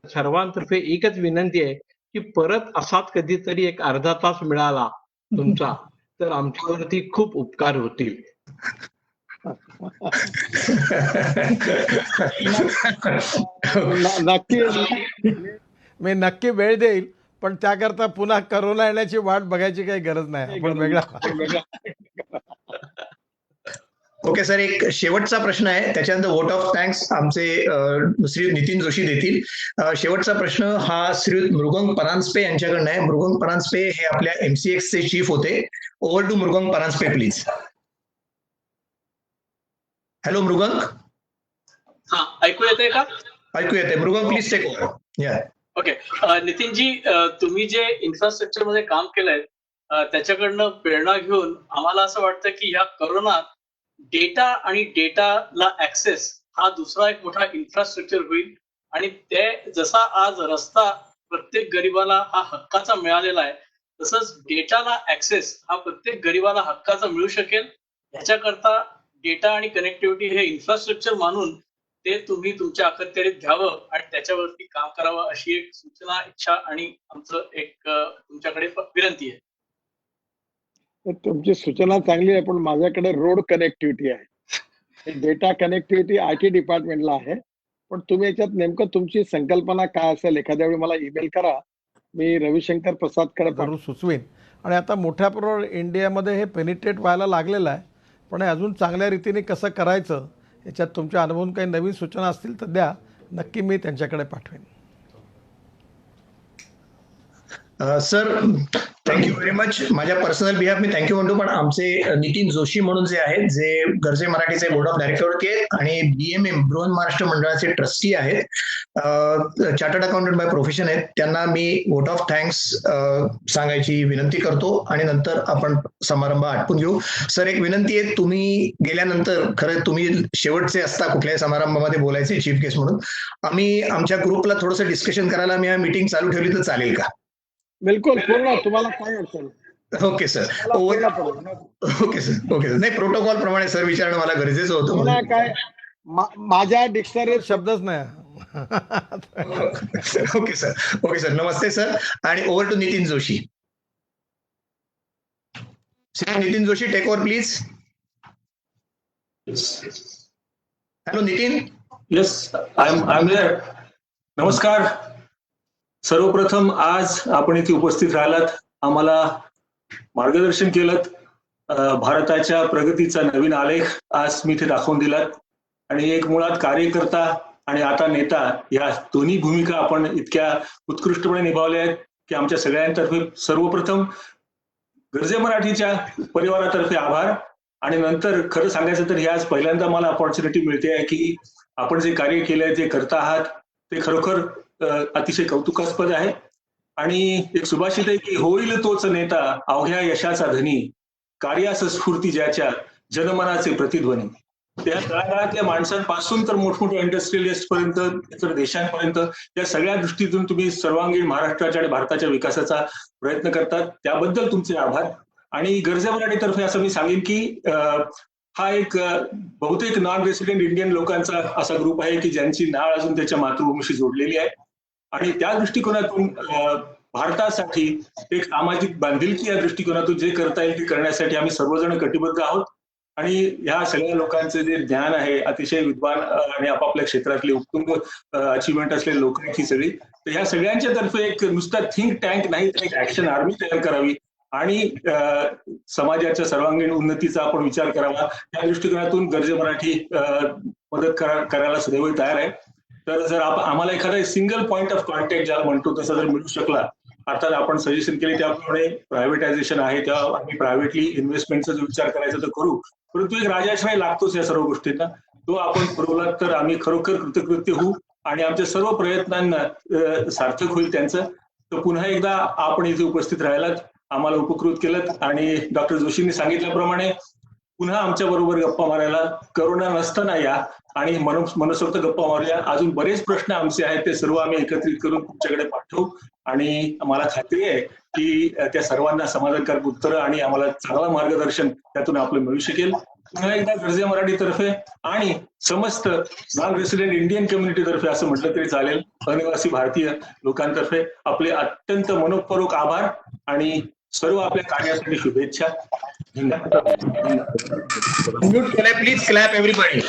सर्वांतर्फे एकच विनंती आहे की परत असाच कधीतरी एक अर्धा तास मिळाला तुमचा तर आमच्यावरती खूप उपकार होतील. मी नक्की वेळ देईल पण त्याकरता पुन्हा करोना येण्याची वाट बघायची काही गरज नाही. आपण वेगळा. ओके सर, एक शेवटचा प्रश्न आहे त्याच्यानंतर व्होट ऑफ थँक्स आमचे श्री नितीन जोशी देतील. शेवटचा प्रश्न हा श्री मृगंग परांजपे यांच्याकडनं आहे. मृगंग परांजपे हे आपल्या MCX चे चीफ होते. Over to Mrigank Paranjape please. Hello Mrigank. हा, ऐकू येते का? ऐकू येते. Mrigank please take over. या. ओके. नितीनजी, तुम्ही जे इन्फ्रास्ट्रक्चर मध्ये काम केलंय त्याच्याकडनं प्रेरणा घेऊन आम्हाला असं वाटतं की ह्या करोनात डेटा आणि डेटाला ऍक्सेस हा दुसरा एक मोठा इन्फ्रास्ट्रक्चर होईल आणि ते जसा आज रस्ता प्रत्येक गरीबाला हा हक्काचा मिळालेला आहे तसंच डेटाला ऍक्सेस हा प्रत्येक गरीबाला हक्काचा मिळू शकेल. याच्याकरता डेटा आणि कनेक्टिव्हिटी हे इन्फ्रास्ट्रक्चर मानून ते तुम्ही तुमच्या अखत्यारीत घ्यावं आणि त्याच्यावरती काम करावं अशी एक सूचना, इच्छा आणि आमचं एक तुमच्याकडे विनंती आहे. तुमची सूचना चांगली आहे पण माझ्याकडे रोड कनेक्टिव्हिटी आहे. डेटा कनेक्टिव्हिटी IT डिपार्टमेंटला आहे. पण तुम्ही याच्यात नेमकं तुमची संकल्पना काय असेल एखाद्या वेळी मला ईमेल करा. मी रविशंकर प्रसादकडे जरूर सुचवेन. आणि आता मोठ्या प्रमाणावर इंडियामध्ये हे पेनिट्रेट व्हायला लागलेलं आहे पण हे अजून चांगल्या रीतीने कसं करायचं याच्यात तुमच्या अनुभवून काही नवीन सूचना असतील तर द्या. नक्की मी त्यांच्याकडे पाठवेन. Sir thank you very much. माझ्या पर्सनल बिहाफ मी थँक्यू म्हणतो, पण आमचे नितीन जोशी म्हणून जे आहेत, जे गरजे मराठीचे बोर्ड ऑफ डायरेक्टर आणि BMM बृहन महाराष्ट्र मंडळाचे ट्रस्टी आहेत, चार्टर्ड अकाउंटंट बाय प्रोफेशन आहेत, त्यांना मी वोट ऑफ थँक्स सांगायची विनंती करतो आणि नंतर आपण समारंभ आटपून घेऊ. सर एक विनंती आहे, तुम्ही गेल्यानंतर खरं तुम्ही शेवटचे असता कुठल्याही समारंभामध्ये बोलायचे चीफ गेस्ट म्हणून, आम्ही आमच्या ग्रुपला थोडंसं डिस्कशन करायला मी मीटिंग चालू ठेवली तर चालेल का? बिलकुल पूर्ण, तुम्हाला काय अडचण? Okay sir. Okay sir. नाही, प्रोटोकॉल प्रमाणे सर विचारणं मला गरजेचं होतं. मला काय माझ्या डिक्शनरीत शब्दच नाही. Okay sir. नमस्ते सर. आणि over to Nitin Joshi. Nitin Joshi, take over please. Hello Nitin. Yes, I am there. नमस्कार. सर्वप्रथम आज आपण इथे उपस्थित राहिलात, आम्हाला मार्गदर्शन केलं, भारताच्या प्रगतीचा नवीन आलेख आज मी इथे दाखवून दिलात आणि एक मुळात कार्यकर्ता आणि आता नेता या दोन्ही भूमिका आपण इतक्या उत्कृष्टपणे निभावल्या आहेत की आमच्या सगळ्यांतर्फे सर्वप्रथम गरजे मराठीच्या परिवारातर्फे आभार. आणि नंतर खरं सांगायचं तर ही आज पहिल्यांदा मला अपॉर्च्युनिटी मिळते आहे की आपण जे कार्य केलंय, जे करता आहात ते खरोखर अतिशय कौतुकास्पद आहे. आणि एक सुभाषित आहे की होईल तोच नेता अवघ्या यशाचा धनी, कार्यास स्फूर्ती ज्याच्या जनमनाचे प्रतिध्वनी. त्या तळागाळातल्या माणसांपासून तर मोठमोठ्या इंडस्ट्रियलिस्ट पर्यंत, इतर देशांपर्यंत या सगळ्या दृष्टीतून तुम्ही सर्वांगीण महाराष्ट्राच्या आणि भारताच्या विकासाचा प्रयत्न करतात, त्याबद्दल तुमचे आभार. आणि गरजे मराठीतर्फे असं मी सांगेन की हा एक बहुतेक नॉन रेसिडेंट इंडियन लोकांचा असा ग्रुप आहे की ज्यांची नाळ अजून त्याच्या मातृभूमीशी जोडलेली आहे आणि त्या दृष्टिकोनातून भारतासाठी एक सामाजिक बांधिलकी या दृष्टिकोनातून जे करता येईल ते करण्यासाठी आम्ही सर्वजण कटिबद्ध आहोत. आणि ह्या सगळ्या लोकांचे जे ज्ञान आहे, अतिशय विद्वान आणि आपापल्या क्षेत्रातले उत्तुंग अचिव्हमेंट असलेले लोक आहेत ही सगळी, तर ह्या सगळ्यांच्या तर्फे एक नुसता थिंक टँक नाही तर एक ऍक्शन आर्मी तयार करावी आणि समाजाच्या सर्वांगीण उन्नतीचा आपण विचार करावा. त्या दृष्टिकोनातून गरजे मराठी मदत करायला सदैव तयार आहे. तर जर आम्हाला एखादा सिंगल पॉईंट ऑफ कॉन्टॅक्ट ज्याला म्हणतो तसा जर मिळू शकला, अर्थात आपण सजेशन केले त्याप्रमाणे प्रायव्हेटायझेशन आहे, तेव्हा आम्ही प्रायव्हेटली इन्व्हेस्टमेंटचा जो विचार करायचा तर करू, परंतु एक राजाश्रय लागतोच या सर्व गोष्टींना. तो आपण पुरवला तर आम्ही खरोखर कृतकृत्य होऊ आणि आमच्या सर्व प्रयत्नांना सार्थक होईल त्यांचं. तर पुन्हा एकदा आपण इथे उपस्थित राहिलात, आम्हाला उपकृत केलं आणि डॉक्टर जोशींनी सांगितल्याप्रमाणे पुन्हा आमच्या बरोबर गप्पा मारायला करोना नसताना या आणि मनसोक्त गप्पा मारूया. अजून बरेच प्रश्न आमचे आहेत ते सर्व आम्ही एकत्रित करून तुमच्याकडे पाठवू आणि मला खात्री आहे की त्या सर्वांना समाधानकारक उत्तरं आणि आम्हाला चांगलं मार्गदर्शन त्यातून आपलं मिळू शकेल. पुन्हा एकदा गरजे मराठीतर्फे आणि समस्त नॉन रेसिडेंट इंडियन कम्युनिटीतर्फे असं म्हटलं तरी चालेल, अनिवासी भारतीय लोकांतर्फे आपले अत्यंत मनोपूर्वक आभार आणि सर्व आपल्या कार्यासाठी शुभेच्छा. धन्यवाद. Please clap everybody.